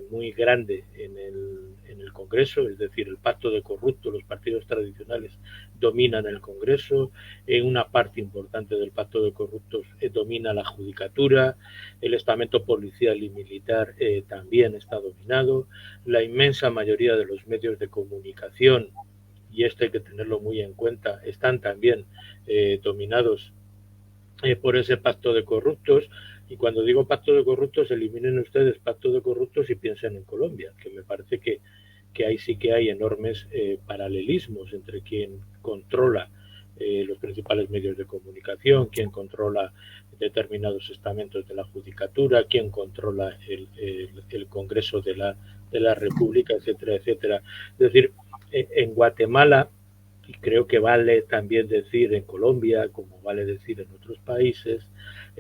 [SPEAKER 2] muy grande en el Congreso, es decir, el pacto de corruptos, los partidos tradicionales dominan el Congreso, una parte importante del pacto de corruptos domina la judicatura, el estamento policial y militar también está dominado, la inmensa mayoría de los medios de comunicación, y esto hay que tenerlo muy en cuenta, están también dominados por ese pacto de corruptos. Y cuando digo pacto de corruptos, eliminen ustedes pacto de corruptos y piensen en Colombia, que me parece que ahí sí que hay enormes paralelismos entre quien controla los principales medios de comunicación, quien controla determinados estamentos de la judicatura, quien controla el Congreso de la República, etcétera, etcétera. Es decir, en Guatemala, y creo que vale también decir en Colombia, como vale decir en otros países,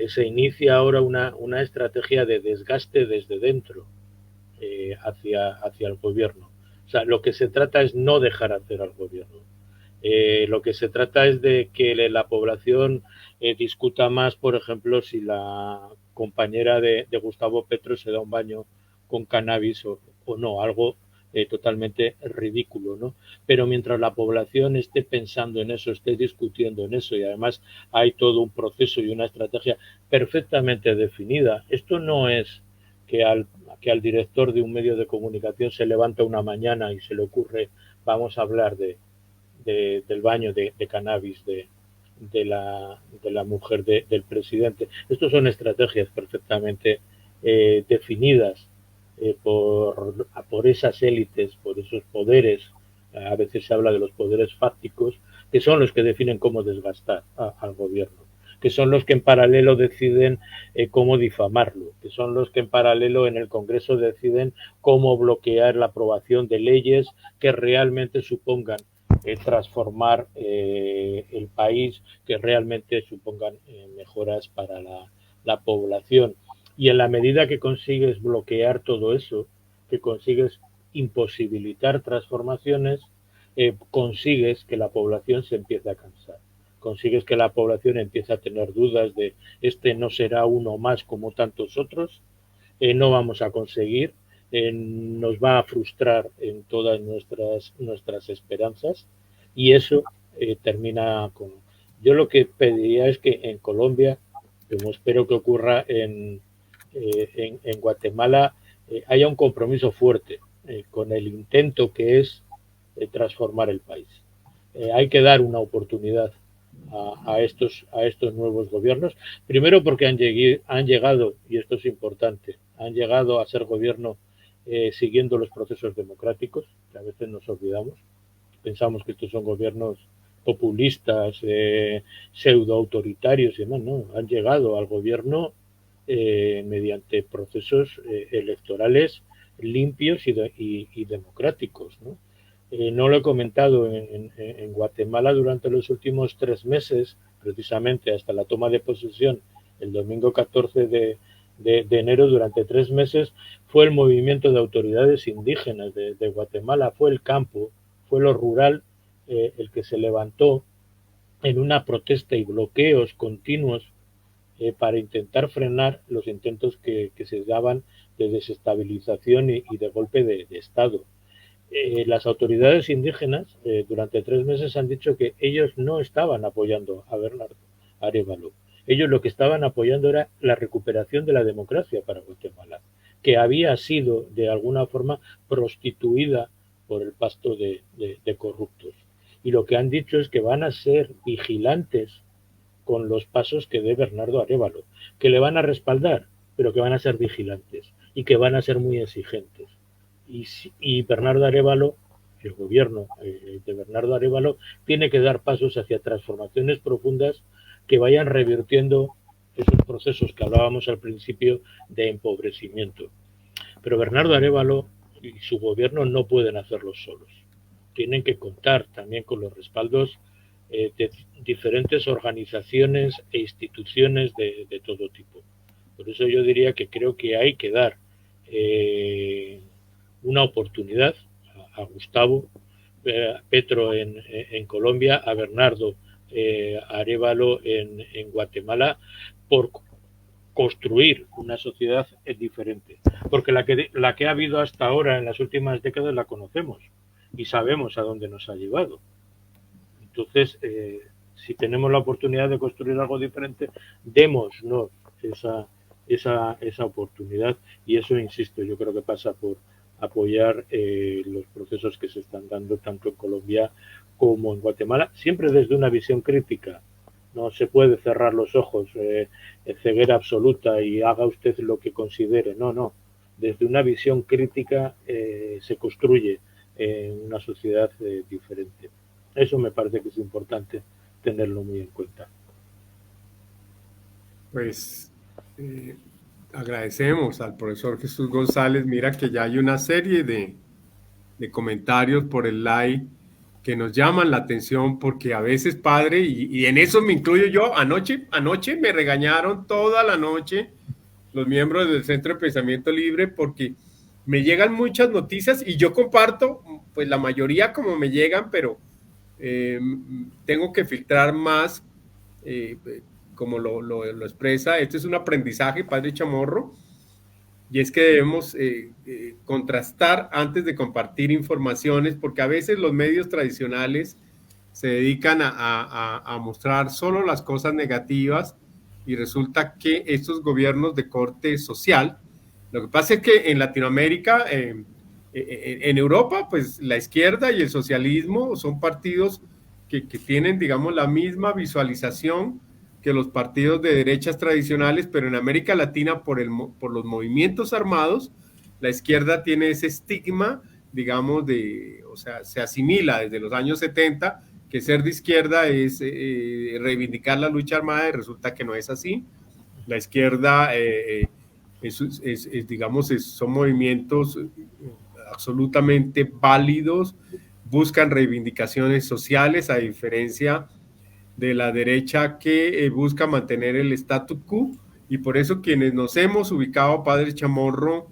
[SPEAKER 2] se inicia ahora una estrategia de desgaste desde dentro hacia el gobierno. O sea, lo que se trata es no dejar hacer al gobierno. Lo que se trata es de que la población discuta más, por ejemplo, si la compañera de Gustavo Petro se da un baño con cannabis o no, algo totalmente ridículo, ¿no? Pero mientras la población esté pensando en eso, esté discutiendo en eso, y además hay todo un proceso y una estrategia perfectamente definida, esto no es que al director de un medio de comunicación se levanta una mañana y se le ocurre, vamos a hablar del baño de cannabis de la mujer del presidente. Estos son estrategias perfectamente definidas por esas élites, por esos poderes. A veces se habla de los poderes fácticos, que son los que definen cómo desgastar al gobierno, que son los que en paralelo deciden cómo difamarlo, que son los que en paralelo en el Congreso deciden cómo bloquear la aprobación de leyes que realmente supongan transformar el país, que realmente supongan mejoras para la población. Y en la medida que consigues bloquear todo eso, que consigues imposibilitar transformaciones, consigues que la población se empiece a cansar. Consigues que la población empiece a tener dudas de este no será uno más como tantos otros, no vamos a conseguir, nos va a frustrar en todas nuestras esperanzas, y eso termina con... Yo lo que pediría es que en Colombia, como espero que ocurra en Guatemala, haya un compromiso fuerte con el intento que es transformar el país. Hay que dar una oportunidad a estos nuevos gobiernos, primero porque han llegado, y esto es importante, han llegado a ser gobierno siguiendo los procesos democráticos, que a veces nos olvidamos. Pensamos que estos son gobiernos populistas, pseudo-autoritarios y demás, no, han llegado al gobierno mediante procesos electorales limpios y democráticos, ¿no? No lo he comentado, en Guatemala durante los últimos 3 meses, precisamente hasta la toma de posesión el domingo 14 de enero, durante 3 meses, fue el movimiento de autoridades indígenas de Guatemala, fue el campo, fue lo rural el que se levantó en una protesta y bloqueos continuos para intentar frenar los intentos que se daban de desestabilización y de golpe de Estado. Las autoridades indígenas durante 3 meses han dicho que ellos no estaban apoyando a Bernardo Arévalo. Ellos lo que estaban apoyando era la recuperación de la democracia para Guatemala, que había sido de alguna forma prostituida por el pacto de corruptos. Y lo que han dicho es que van a ser vigilantes con los pasos que dé Bernardo Arévalo, que le van a respaldar, pero que van a ser vigilantes y que van a ser muy exigentes. Y Bernardo Arévalo, el gobierno de Bernardo Arévalo, tiene que dar pasos hacia transformaciones profundas que vayan revirtiendo esos procesos que hablábamos al principio de empobrecimiento. Pero Bernardo Arévalo y su gobierno no pueden hacerlo solos. Tienen que contar también con los respaldos de diferentes organizaciones e instituciones de todo tipo. Por eso yo diría que creo que hay que dar una oportunidad a Gustavo Petro en Colombia, a Bernardo Arévalo en Guatemala, por construir una sociedad diferente. Porque la que ha habido hasta ahora en las últimas décadas la conocemos y sabemos a dónde nos ha llevado. Entonces, si tenemos la oportunidad de construir algo diferente, démosnos esa oportunidad, y eso, insisto, yo creo que pasa por apoyar los procesos que se están dando tanto en Colombia como en Guatemala, siempre desde una visión crítica. No se puede cerrar los ojos, ceguera absoluta y haga usted lo que considere. No. Desde una visión crítica se construye una sociedad diferente. Eso me parece que es importante tenerlo muy en cuenta.
[SPEAKER 1] Pues agradecemos al profesor Jesús González. Mira que ya hay una serie de comentarios por el live que nos llaman la atención, porque a veces, padre, y en eso me incluyo yo, anoche me regañaron toda la noche los miembros del Centro de Pensamiento Libre, porque me llegan muchas noticias y yo comparto, pues la mayoría como me llegan, pero tengo que filtrar más, como lo expresa. Este es un aprendizaje, padre Chamorro, y es que debemos contrastar antes de compartir informaciones, porque a veces los medios tradicionales se dedican a mostrar solo las cosas negativas, y resulta que estos gobiernos de corte social, lo que pasa es que en Latinoamérica, en Europa, pues la izquierda y el socialismo son partidos que tienen, digamos, la misma visualización que los partidos de derechas tradicionales, pero en América Latina, por los movimientos armados, la izquierda tiene ese estigma, digamos, o sea, se asimila desde los años 70 que ser de izquierda es reivindicar la lucha armada, y resulta que no es así. La izquierda, digamos, son movimientos absolutamente válidos, buscan reivindicaciones sociales, a diferencia de la derecha que busca mantener el status quo, y por eso quienes nos hemos ubicado, padre Chamorro,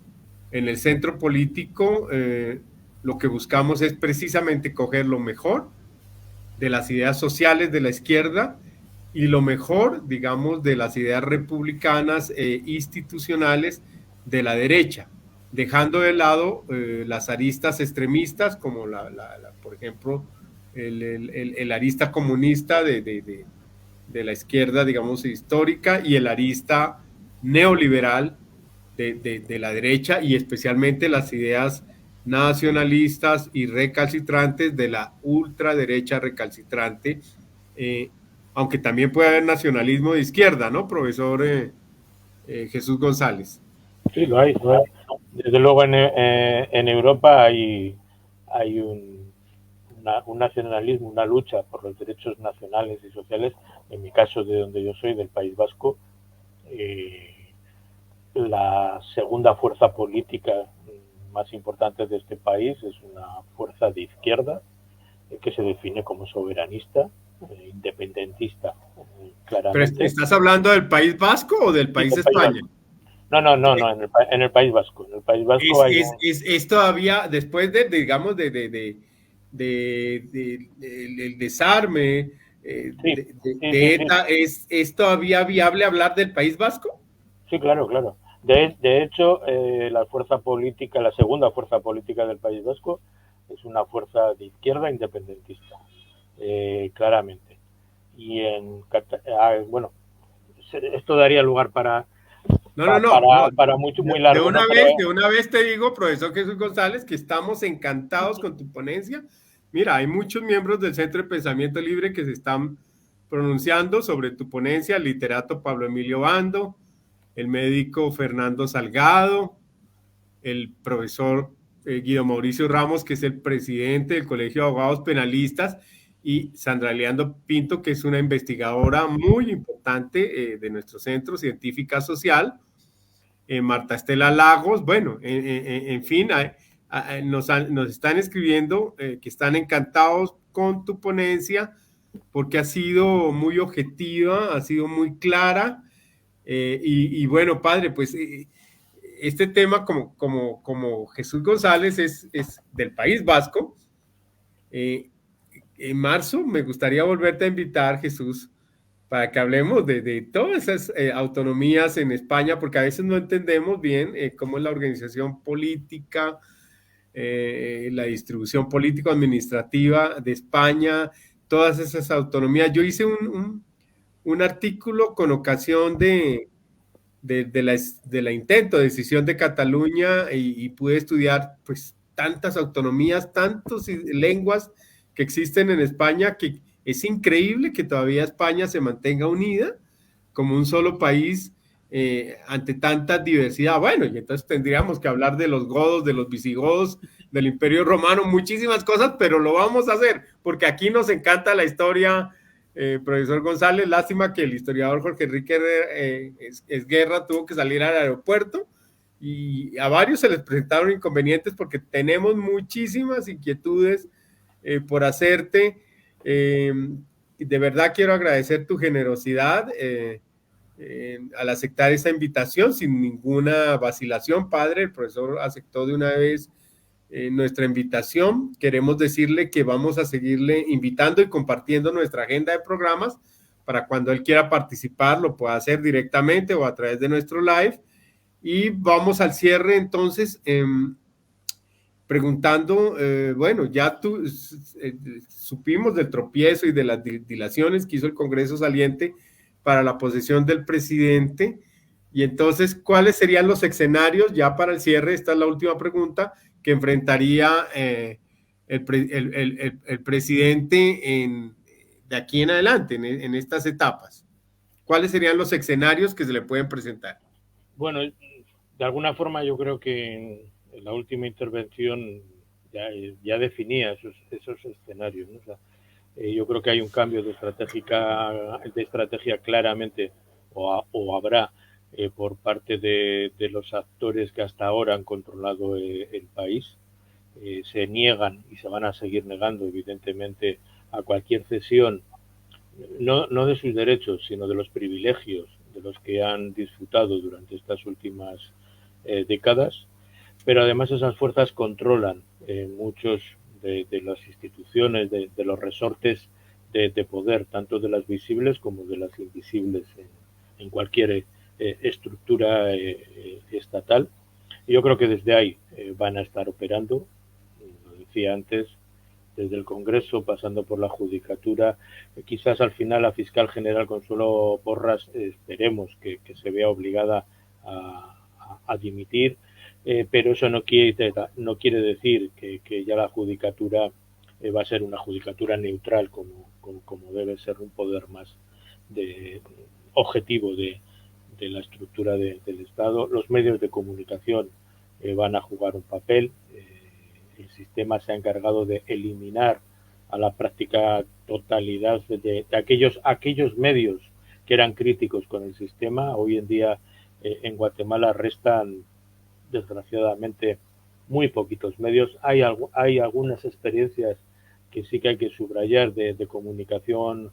[SPEAKER 1] en el centro político, lo que buscamos es precisamente coger lo mejor de las ideas sociales de la izquierda y lo mejor, digamos, de las ideas republicanas e institucionales de la derecha, dejando de lado las aristas extremistas, como por ejemplo, el arista comunista de la izquierda, digamos, histórica, y el arista neoliberal de la derecha, y especialmente las ideas nacionalistas y recalcitrantes de la ultraderecha recalcitrante, aunque también puede haber nacionalismo de izquierda, ¿no, profesor Jesús González?
[SPEAKER 2] Sí, lo hay. Desde luego en Europa hay un nacionalismo, una lucha por los derechos nacionales y sociales. En mi caso, de donde yo soy, del País Vasco, la segunda fuerza política más importante de este país es una fuerza de izquierda que se define como soberanista, independentista, claramente.
[SPEAKER 1] ¿Pero estás hablando del País Vasco o del país España?
[SPEAKER 2] No, en el País Vasco. En el País Vasco
[SPEAKER 1] es todavía, después digamos, del desarme de ETA, ¿es todavía viable hablar del País Vasco?
[SPEAKER 2] Sí, claro. De hecho, la segunda fuerza política del País Vasco es una fuerza de izquierda independentista, claramente. Y bueno, esto daría lugar para muy largo.
[SPEAKER 1] De una vez te digo, profesor Jesús González, que estamos encantados con tu ponencia. Mira, hay muchos miembros del Centro de Pensamiento Libre que se están pronunciando sobre tu ponencia: el literato Pablo Emilio Bando, el médico Fernando Salgado, el profesor Guido Mauricio Ramos, que es el presidente del Colegio de Abogados Penalistas, y Sandra Leandro Pinto, que es una investigadora muy importante de nuestro centro, científica social, Marta Estela Lagos. Bueno, en fin, nos están escribiendo que están encantados con tu ponencia, porque ha sido muy objetiva, ha sido muy clara, y bueno, padre, pues este tema, como Jesús González es del País Vasco, en marzo me gustaría volverte a invitar, Jesús, para que hablemos de todas esas autonomías en España, porque a veces no entendemos bien cómo es la organización política, la distribución político-administrativa de España, todas esas autonomías. Yo hice un artículo con ocasión de la intento de decisión de Cataluña y pude estudiar pues tantas autonomías, tantas lenguas que existen en España, que es increíble que todavía España se mantenga unida como un solo país ante tanta diversidad. Bueno, y entonces tendríamos que hablar de los godos, de los visigodos, del Imperio Romano, muchísimas cosas, pero lo vamos a hacer, porque aquí nos encanta la historia. Profesor González, lástima que el historiador Jorge Enrique Esguerra tuvo que salir al aeropuerto y a varios se les presentaron inconvenientes porque tenemos muchísimas inquietudes por hacerte. De verdad quiero agradecer tu generosidad al aceptar esa invitación sin ninguna vacilación, padre. El profesor aceptó de una vez nuestra invitación. Queremos decirle que vamos a seguirle invitando y compartiendo nuestra agenda de programas para cuando él quiera participar lo pueda hacer directamente o a través de nuestro live. Y vamos al cierre entonces preguntando, bueno, ya supimos del tropiezo y de las dilaciones que hizo el Congreso saliente para la posesión del presidente. Y entonces, ¿cuáles serían los escenarios ya para el cierre? Esta es la última pregunta que enfrentaría el presidente de aquí en adelante, en estas etapas. ¿Cuáles serían los escenarios que se le pueden presentar?
[SPEAKER 2] Bueno, de alguna forma yo creo que en la última intervención ya definía esos escenarios, ¿no? O sea, yo creo que hay un cambio de estrategia claramente, o habrá por parte de los actores que hasta ahora han controlado el país. Se niegan y se van a seguir negando, evidentemente, a cualquier cesión, no de sus derechos, sino de los privilegios de los que han disfrutado durante estas últimas décadas. Pero además esas fuerzas controlan muchos de las instituciones, de los resortes de poder, tanto de las visibles como de las invisibles en cualquier estructura estatal. Y yo creo que desde ahí van a estar operando, lo decía antes, desde el Congreso, pasando por la Judicatura, quizás al final la fiscal general Consuelo Porras, esperemos que se vea obligada a dimitir, pero eso no quiere decir que ya la Judicatura va a ser una Judicatura neutral como debe ser, un poder más objetivo de la estructura del Estado. Los medios de comunicación van a jugar un papel. El sistema se ha encargado de eliminar a la práctica totalidad de aquellos medios que eran críticos con el sistema. Hoy en día en Guatemala restan, desgraciadamente, muy poquitos medios. Hay algunas experiencias que sí que hay que subrayar de comunicación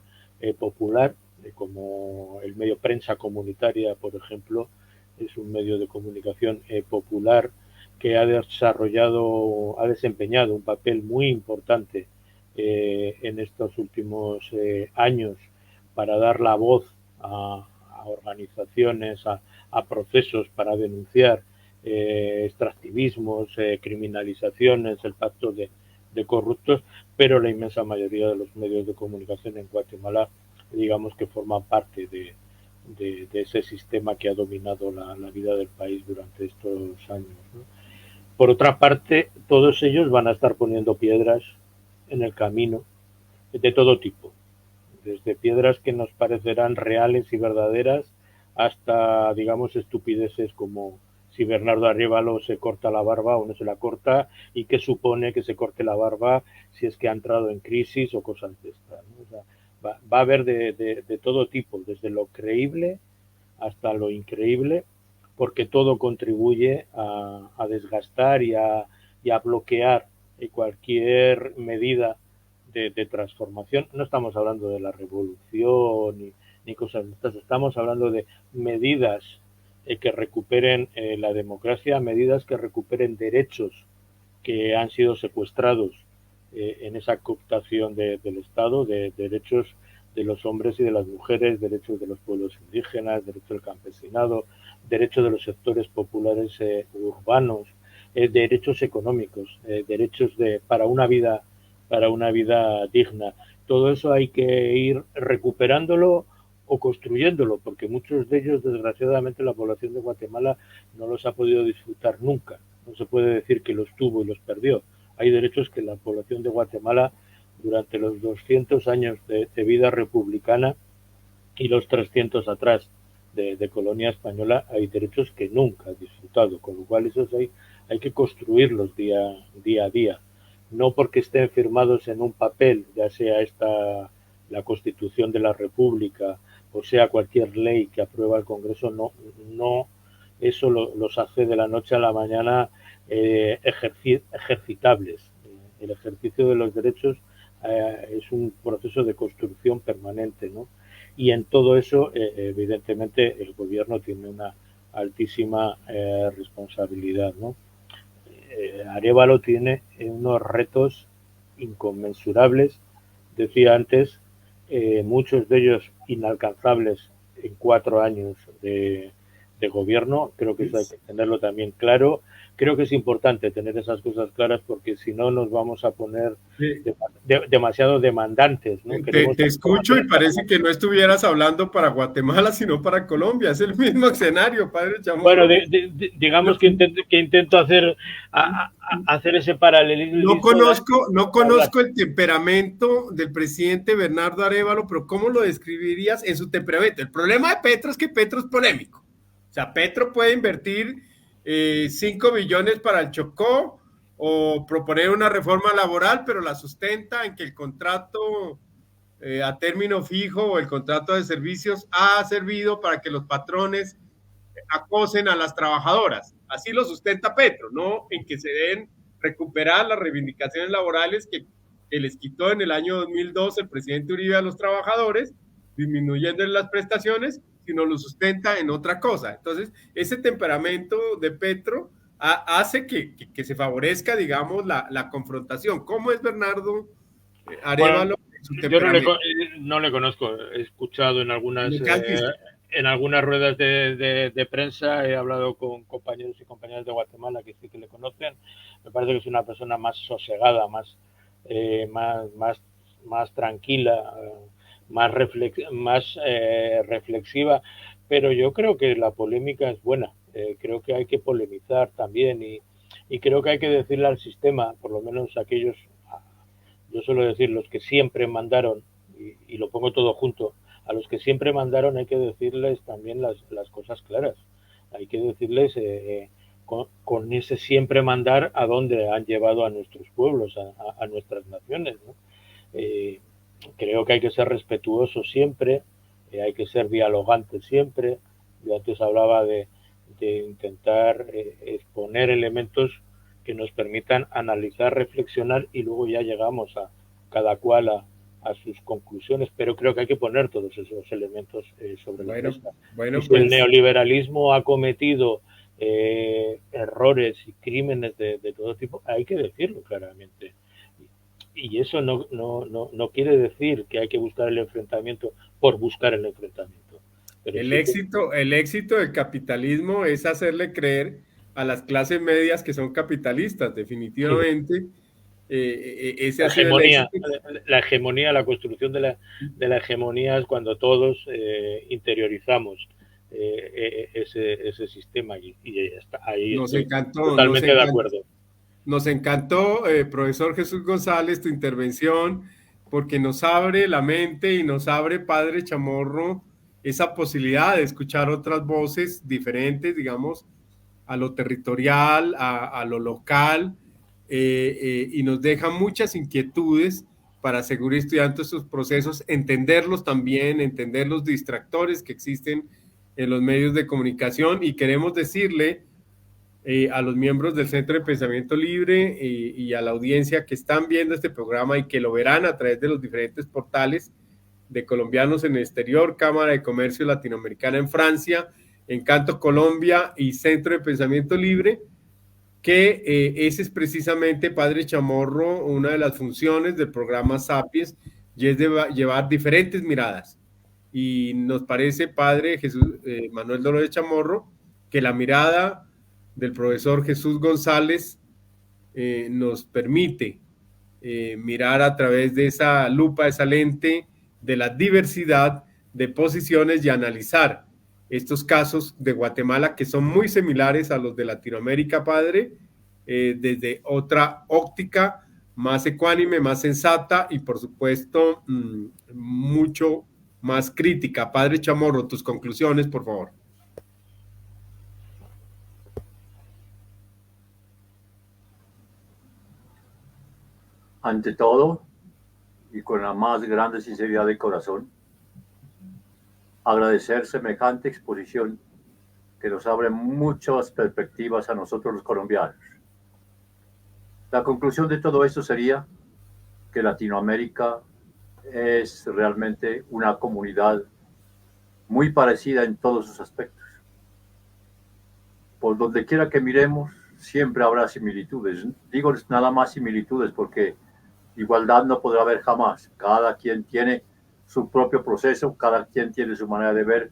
[SPEAKER 2] popular, como el medio Prensa Comunitaria, por ejemplo, es un medio de comunicación popular que ha desempeñado un papel muy importante en estos últimos años para dar la voz a organizaciones, a procesos para denunciar extractivismos, criminalizaciones, el pacto de corruptos, pero la inmensa mayoría de los medios de comunicación en Guatemala, digamos que forman parte de ese sistema que ha dominado la vida del país durante estos años, ¿no? Por otra parte, todos ellos van a estar poniendo piedras en el camino de todo tipo, desde piedras que nos parecerán reales y verdaderas hasta, digamos, estupideces como si Bernardo Arévalo se corta la barba o no se la corta, y qué supone que se corte la barba si es que ha entrado en crisis o cosas de estas, ¿no? O sea, va a haber de todo tipo, desde lo creíble hasta lo increíble, porque todo contribuye a desgastar y a bloquear cualquier medida de transformación. No estamos hablando de la revolución ni cosas de estas, estamos hablando de medidas que recuperen la democracia, medidas que recuperen derechos que han sido secuestrados en esa cooptación del Estado, de derechos de los hombres y de las mujeres, derechos de los pueblos indígenas, derechos del campesinado, derechos de los sectores populares urbanos, derechos económicos, derechos para una vida digna. Todo eso hay que ir recuperándolo o construyéndolo, porque muchos de ellos, desgraciadamente, la población de Guatemala no los ha podido disfrutar nunca. No se puede decir que los tuvo y los perdió. Hay derechos que la población de Guatemala, durante los 200 años de vida republicana y los 300 atrás de colonia española, hay derechos que nunca ha disfrutado, con lo cual esos hay que construirlos día a día. No porque estén firmados en un papel, ya sea la Constitución de la República o sea cualquier ley que aprueba el Congreso, no eso los hace de la noche a la mañana ejercitables. El ejercicio de los derechos es un proceso de construcción permanente, ¿no? Y en todo eso, evidentemente, el gobierno tiene una altísima responsabilidad, ¿no? Arévalo tiene unos retos inconmensurables, decía antes, muchos de ellos inalcanzables en 4 años de gobierno. Creo que eso hay que tenerlo también claro. Creo que es importante tener esas cosas claras, porque si no nos vamos a poner demasiado demandantes, ¿no?
[SPEAKER 1] Te escucho y parece que no estuvieras hablando para Guatemala, sino para Colombia. Es el mismo escenario, padre Chamorro.
[SPEAKER 2] Bueno, digamos que intento hacer ese paralelismo.
[SPEAKER 1] No conozco el temperamento del presidente Bernardo Arévalo, pero ¿cómo lo describirías en su temperamento? El problema de Petro es que Petro es polémico. O sea, Petro puede invertir 5 billones para el Chocó o proponer una reforma laboral, pero la sustenta en que el contrato a término fijo o el contrato de servicios ha servido para que los patrones acosen a las trabajadoras. Así lo sustenta Petro, no en que se deben recuperar las reivindicaciones laborales que les quitó en el año 2002 el presidente Uribe a los trabajadores, disminuyendo las prestaciones, sino lo sustenta en otra cosa. Entonces, ese temperamento de Petro hace que se favorezca, digamos, la confrontación. ¿Cómo es Bernardo Arévalo?
[SPEAKER 2] Yo no le conozco, he escuchado en algunas ruedas de prensa, he hablado con compañeros y compañeras de Guatemala que sí que le conocen. Me parece que es una persona más sosegada, más tranquila, más reflexiva, pero yo creo que la polémica es buena. Creo que hay que polemizar también y creo que hay que decirle al sistema, por lo menos aquellos, yo suelo decir, los que siempre mandaron, y lo pongo todo junto, a los que siempre mandaron hay que decirles también las cosas claras. Hay que decirles con ese siempre mandar a dónde han llevado a nuestros pueblos, a nuestras naciones, ¿no? Creo que hay que ser respetuosos siempre, hay que ser dialogantes siempre. Yo antes hablaba de intentar exponer elementos que nos permitan analizar, reflexionar y luego ya llegamos a cada cual a sus conclusiones, pero creo que hay que poner todos esos elementos sobre la mesa. Si el neoliberalismo ha cometido errores y crímenes de todo tipo, hay que decirlo claramente. Y eso no quiere decir que hay que buscar el enfrentamiento por buscar el enfrentamiento.
[SPEAKER 1] Pero el éxito del capitalismo es hacerle creer a las clases medias que son capitalistas, definitivamente.
[SPEAKER 2] Sí. La hegemonía, la construcción de la hegemonía es cuando todos interiorizamos ese sistema y ahí estoy totalmente de acuerdo.
[SPEAKER 1] Nos encantó, profesor Jesús González, tu intervención, porque nos abre la mente y nos abre, padre Chamorro, esa posibilidad de escuchar otras voces diferentes, digamos, a lo territorial, a lo local, y nos deja muchas inquietudes para seguir estudiando estos procesos, entenderlos también, entender los distractores que existen en los medios de comunicación, y queremos decirle a los miembros del Centro de Pensamiento Libre y a la audiencia que están viendo este programa y que lo verán a través de los diferentes portales de Colombianos en el Exterior, Cámara de Comercio Latinoamericana en Francia, Encanto Colombia y Centro de Pensamiento Libre, que ese es precisamente, Padre Chamorro, una de las funciones del programa Sapiens, y es de llevar diferentes miradas. Y nos parece, Padre Jesús Manuel Dolores Chamorro, que la mirada del profesor Jesús González nos permite mirar a través de esa lupa, esa lente de la diversidad de posiciones y analizar estos casos de Guatemala que son muy similares a los de Latinoamérica, Padre, desde otra óptica más ecuánime, más sensata y por supuesto mucho más crítica. Padre Chamorro, tus conclusiones, por favor.
[SPEAKER 3] Ante todo, y con la más grande sinceridad de corazón, agradecer semejante exposición que nos abre muchas perspectivas a nosotros los colombianos. La conclusión de todo esto sería que Latinoamérica es realmente una comunidad muy parecida en todos sus aspectos. Por donde quiera que miremos, siempre habrá similitudes. Digo nada más similitudes porque igualdad no podrá haber jamás. Cada quien tiene su propio proceso, cada quien tiene su manera de ver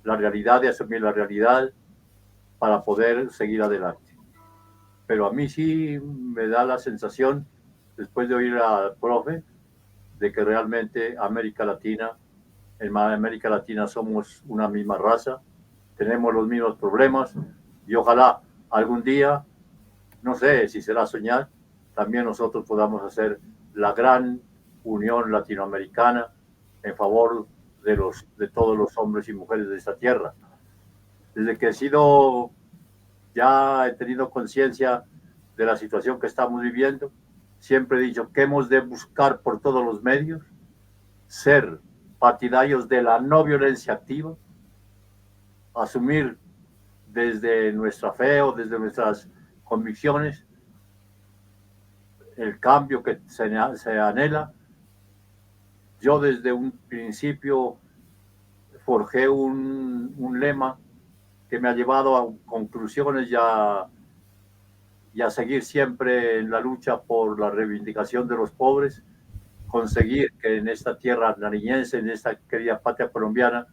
[SPEAKER 3] la realidad, de asumir la realidad para poder seguir adelante. Pero a mí sí me da la sensación, después de oír al profe, de que realmente en América Latina somos una misma raza, tenemos los mismos problemas y ojalá algún día, no sé si será soñar, también nosotros podamos hacer la gran unión latinoamericana en favor de todos los hombres y mujeres de esta tierra. Desde que ya he tenido conciencia de la situación que estamos viviendo, siempre he dicho que hemos de buscar por todos los medios ser partidarios de la no violencia activa, asumir desde nuestra fe o desde nuestras convicciones el cambio que se anhela. Yo desde un principio forjé un lema que me ha llevado a conclusiones y a seguir siempre en la lucha por la reivindicación de los pobres, conseguir que en esta tierra nariñense, en esta querida patria colombiana,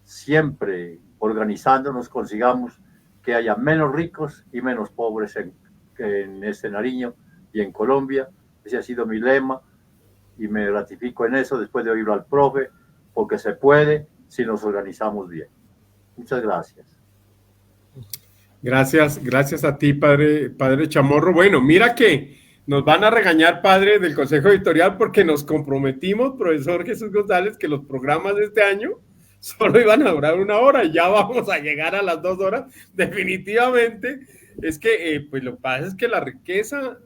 [SPEAKER 3] siempre organizándonos consigamos que haya menos ricos y menos pobres en este Nariño y en Colombia. Ese ha sido mi lema y me ratifico en eso después de oírlo al profe, porque se puede si nos organizamos bien. Muchas gracias.
[SPEAKER 1] Gracias a ti, padre Chamorro. Bueno, mira que nos van a regañar, padre del Consejo Editorial, porque nos comprometimos, profesor Jesús González, que los programas de este año solo iban a durar 1 hora y ya vamos a llegar a las 2 horas. Definitivamente, es que pues lo que pasa es que la riqueza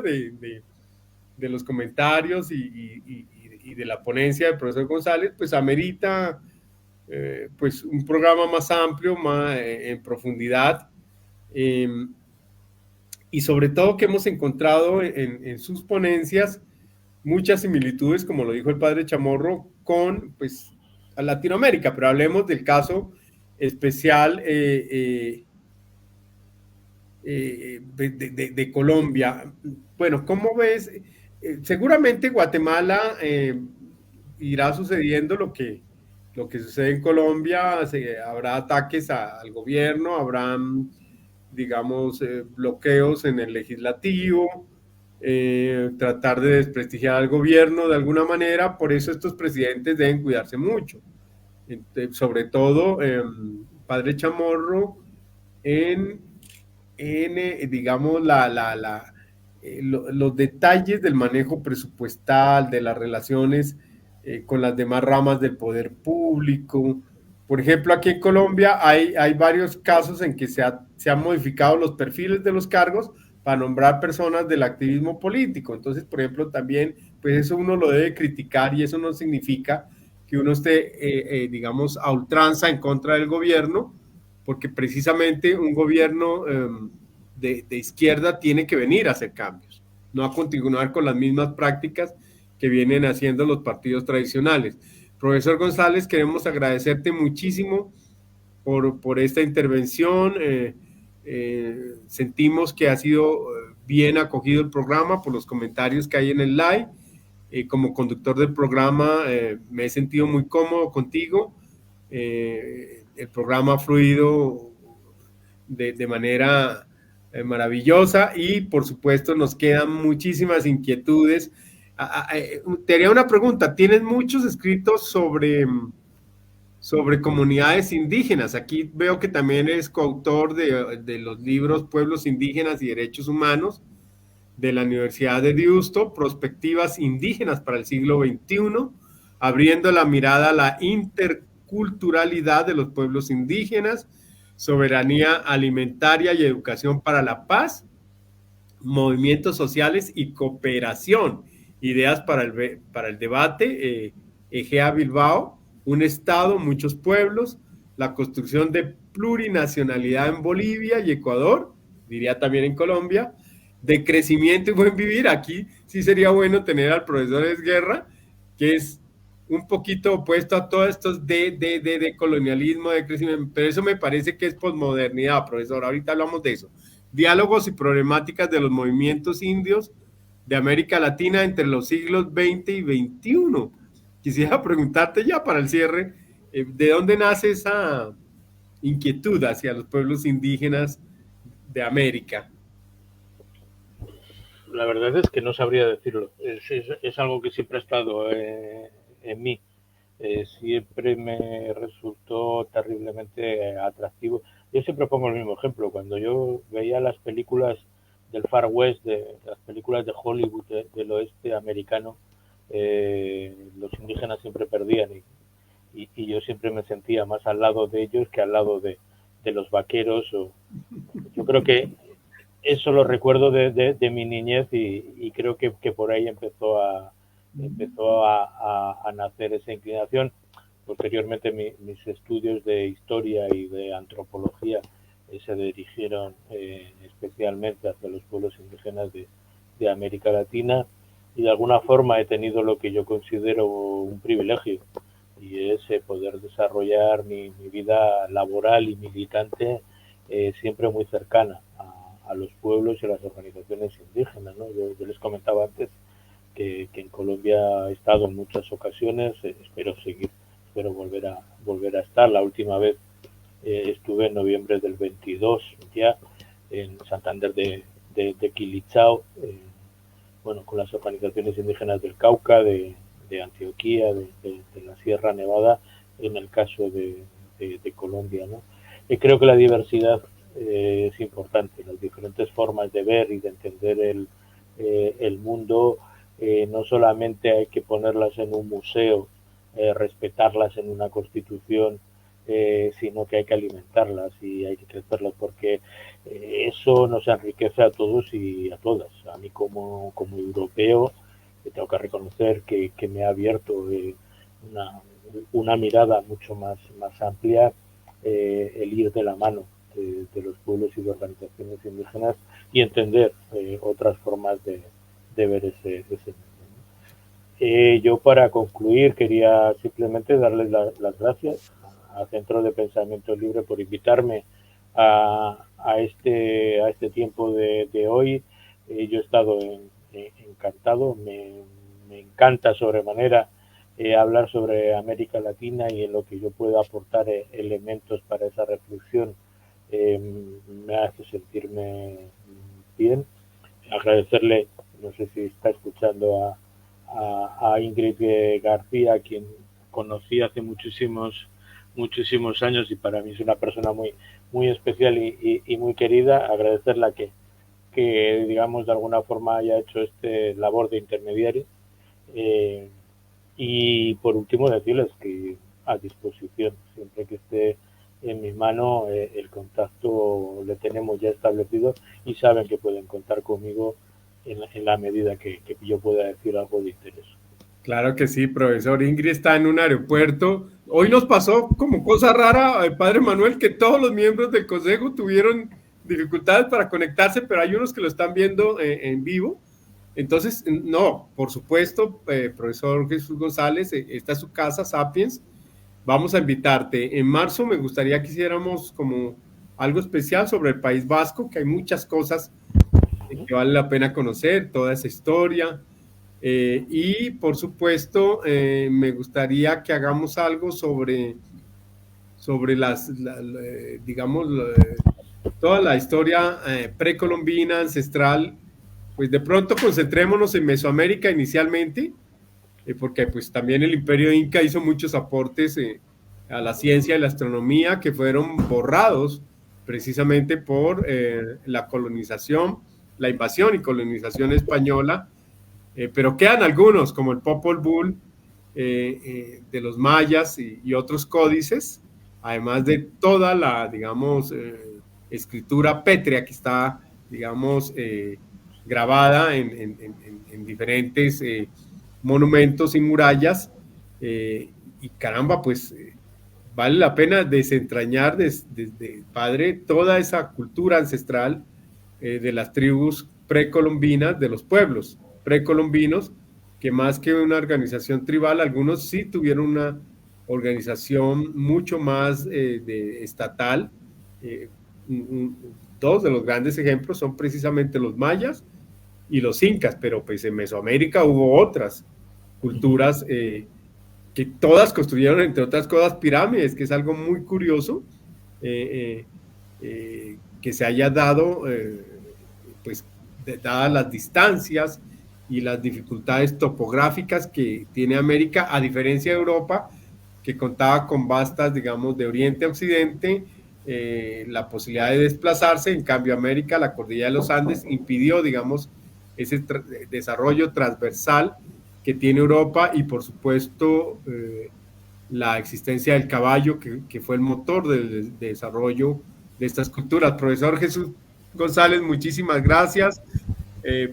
[SPEAKER 1] de los comentarios y de la ponencia del profesor González, pues amerita pues un programa más amplio, más en profundidad, y sobre todo que hemos encontrado en sus ponencias muchas similitudes, como lo dijo el padre Chamorro, con pues a Latinoamérica, pero hablemos del caso especial de Colombia. Bueno, ¿cómo ves? Seguramente Guatemala irá sucediendo lo que sucede en Colombia, habrá ataques al gobierno, habrán, digamos, bloqueos en el legislativo, tratar de desprestigiar al gobierno de alguna manera. Por eso estos presidentes deben cuidarse mucho, sobre todo padre Chamorro, digamos, los detalles del manejo presupuestal, de las relaciones con las demás ramas del poder público. Por ejemplo, aquí en Colombia hay varios casos en que se han modificado los perfiles de los cargos para nombrar personas del activismo político. Entonces, por ejemplo, también, pues eso uno lo debe criticar y eso no significa que uno esté, digamos, a ultranza en contra del gobierno, porque precisamente un gobierno de izquierda tiene que venir a hacer cambios, no a continuar con las mismas prácticas que vienen haciendo los partidos tradicionales. Profesor González, queremos agradecerte muchísimo por esta intervención. Sentimos que ha sido bien acogido el programa por los comentarios que hay en el live. Como conductor del programa me he sentido muy cómodo contigo. El programa ha fluido de manera maravillosa y por supuesto nos quedan muchísimas inquietudes. Te haría una pregunta, ¿tienes muchos escritos sobre comunidades indígenas? Aquí veo que también eres coautor de los libros Pueblos Indígenas y Derechos Humanos de la Universidad de Deusto, Perspectivas Indígenas para el siglo XXI, abriendo la mirada a la interculturalidad de los pueblos indígenas, soberanía alimentaria y educación para la paz, movimientos sociales y cooperación, ideas para el debate, Egea Bilbao, un estado, muchos pueblos, la construcción de plurinacionalidad en Bolivia y Ecuador, diría también en Colombia, de crecimiento y buen vivir. Aquí sí sería bueno tener al profesor Esguerra, que es un poquito opuesto a todos estos de colonialismo, de crecimiento, pero eso me parece que es posmodernidad, profesor, ahorita hablamos de eso. Diálogos y problemáticas de los movimientos indios de América Latina entre los siglos XX y XXI. Quisiera preguntarte ya para el cierre, ¿de dónde nace esa inquietud hacia los pueblos indígenas de América?
[SPEAKER 2] La verdad es que no sabría decirlo. Es algo que siempre ha estado en mí. Siempre me resultó terriblemente atractivo. Yo siempre pongo el mismo ejemplo. Cuando yo veía las películas del Far West, las películas de Hollywood del oeste americano, los indígenas siempre perdían y yo siempre me sentía más al lado de ellos que al lado de los vaqueros. Yo creo que eso lo recuerdo de mi niñez y creo que por ahí empezó a nacer esa inclinación. Posteriormente mis estudios de historia y de antropología se dirigieron especialmente hacia los pueblos indígenas de América Latina y de alguna forma he tenido lo que yo considero un privilegio y es poder desarrollar mi vida laboral y militante siempre muy cercana a los pueblos y a las organizaciones indígenas, ¿no? Yo les comentaba antes que en Colombia he estado en muchas ocasiones, espero volver a estar. La última vez estuve en noviembre del 22 ya en Santander de Quilichao, bueno, con las organizaciones indígenas del Cauca, de Antioquia, de la Sierra Nevada, en el caso de Colombia, ¿no? Y creo que la diversidad es importante, las diferentes formas de ver y de entender el mundo. No solamente hay que ponerlas en un museo, respetarlas en una constitución, sino que hay que alimentarlas y hay que crecerlas porque eso nos enriquece a todos y a todas. A mí como europeo tengo que reconocer que me ha abierto una mirada mucho más amplia el ir de la mano de los pueblos y de organizaciones indígenas y entender otras formas de ver ese mundo. Yo para concluir quería simplemente darles las gracias al Centro de Pensamiento Libre por invitarme a este tiempo de hoy. Yo he estado encantado, me encanta sobremanera hablar sobre América Latina y en lo que yo pueda aportar elementos para esa reflexión me hace sentirme bien. Agradecerle, no sé si está escuchando a Ingrid García, a quien conocí hace muchísimos años y para mí es una persona muy especial y muy querida. Agradecerla que digamos de alguna forma haya hecho este labor de intermediario y por último decirles que a disposición siempre que esté en mi mano el contacto le tenemos ya establecido y saben que pueden contar conmigo en la medida que yo pueda decir algo de interés.
[SPEAKER 1] Claro que sí, profesor. Ingrid está en un aeropuerto. Hoy nos pasó como cosa rara, padre Manuel, que todos los miembros del consejo tuvieron dificultades para conectarse, pero hay unos que lo están viendo en vivo. Entonces, no, por supuesto, profesor Jesús González, esta es su casa, Sapiens. vamos a invitarte. En marzo me gustaría que hiciéramos como algo especial sobre el País Vasco, que hay muchas cosas que vale la pena conocer, toda esa historia. Y por supuesto, me gustaría que hagamos algo sobre digamos, toda la historia precolombina, ancestral. Pues de pronto concentrémonos en Mesoamérica inicialmente, porque pues también el Imperio Inca hizo muchos aportes a la ciencia y la astronomía que fueron borrados precisamente por la colonización, la invasión y colonización española, pero quedan algunos, como el Popol Vuh de los mayas y otros códices, además de toda la, digamos, escritura pétrea que está, digamos, grabada en diferentes monumentos y murallas, y caramba, pues vale la pena desentrañar desde padre toda esa cultura ancestral de las tribus precolombinas, de los pueblos precolombinos, que más que una organización tribal, algunos sí tuvieron una organización mucho más estatal. Dos de los grandes ejemplos son precisamente los mayas y los incas, pero pues en Mesoamérica hubo otras culturas que todas construyeron, entre otras cosas, pirámides, que es algo muy curioso que se haya dado, pues, dadas las distancias y las dificultades topográficas que tiene América, a diferencia de Europa, que contaba con vastas, digamos, de oriente a occidente, la posibilidad de desplazarse. En cambio, América, la cordillera de los Andes, impidió, digamos, ese desarrollo transversal que tiene Europa, y por supuesto la existencia del caballo, que fue el motor del desarrollo de estas culturas. Profesor Jesús González, muchísimas gracias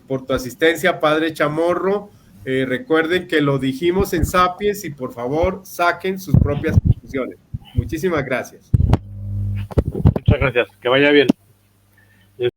[SPEAKER 1] por tu asistencia, padre Chamorro. Recuerden que lo dijimos en Sapiens y por favor saquen sus propias conclusiones. Muchísimas gracias.
[SPEAKER 2] Muchas gracias, que vaya bien.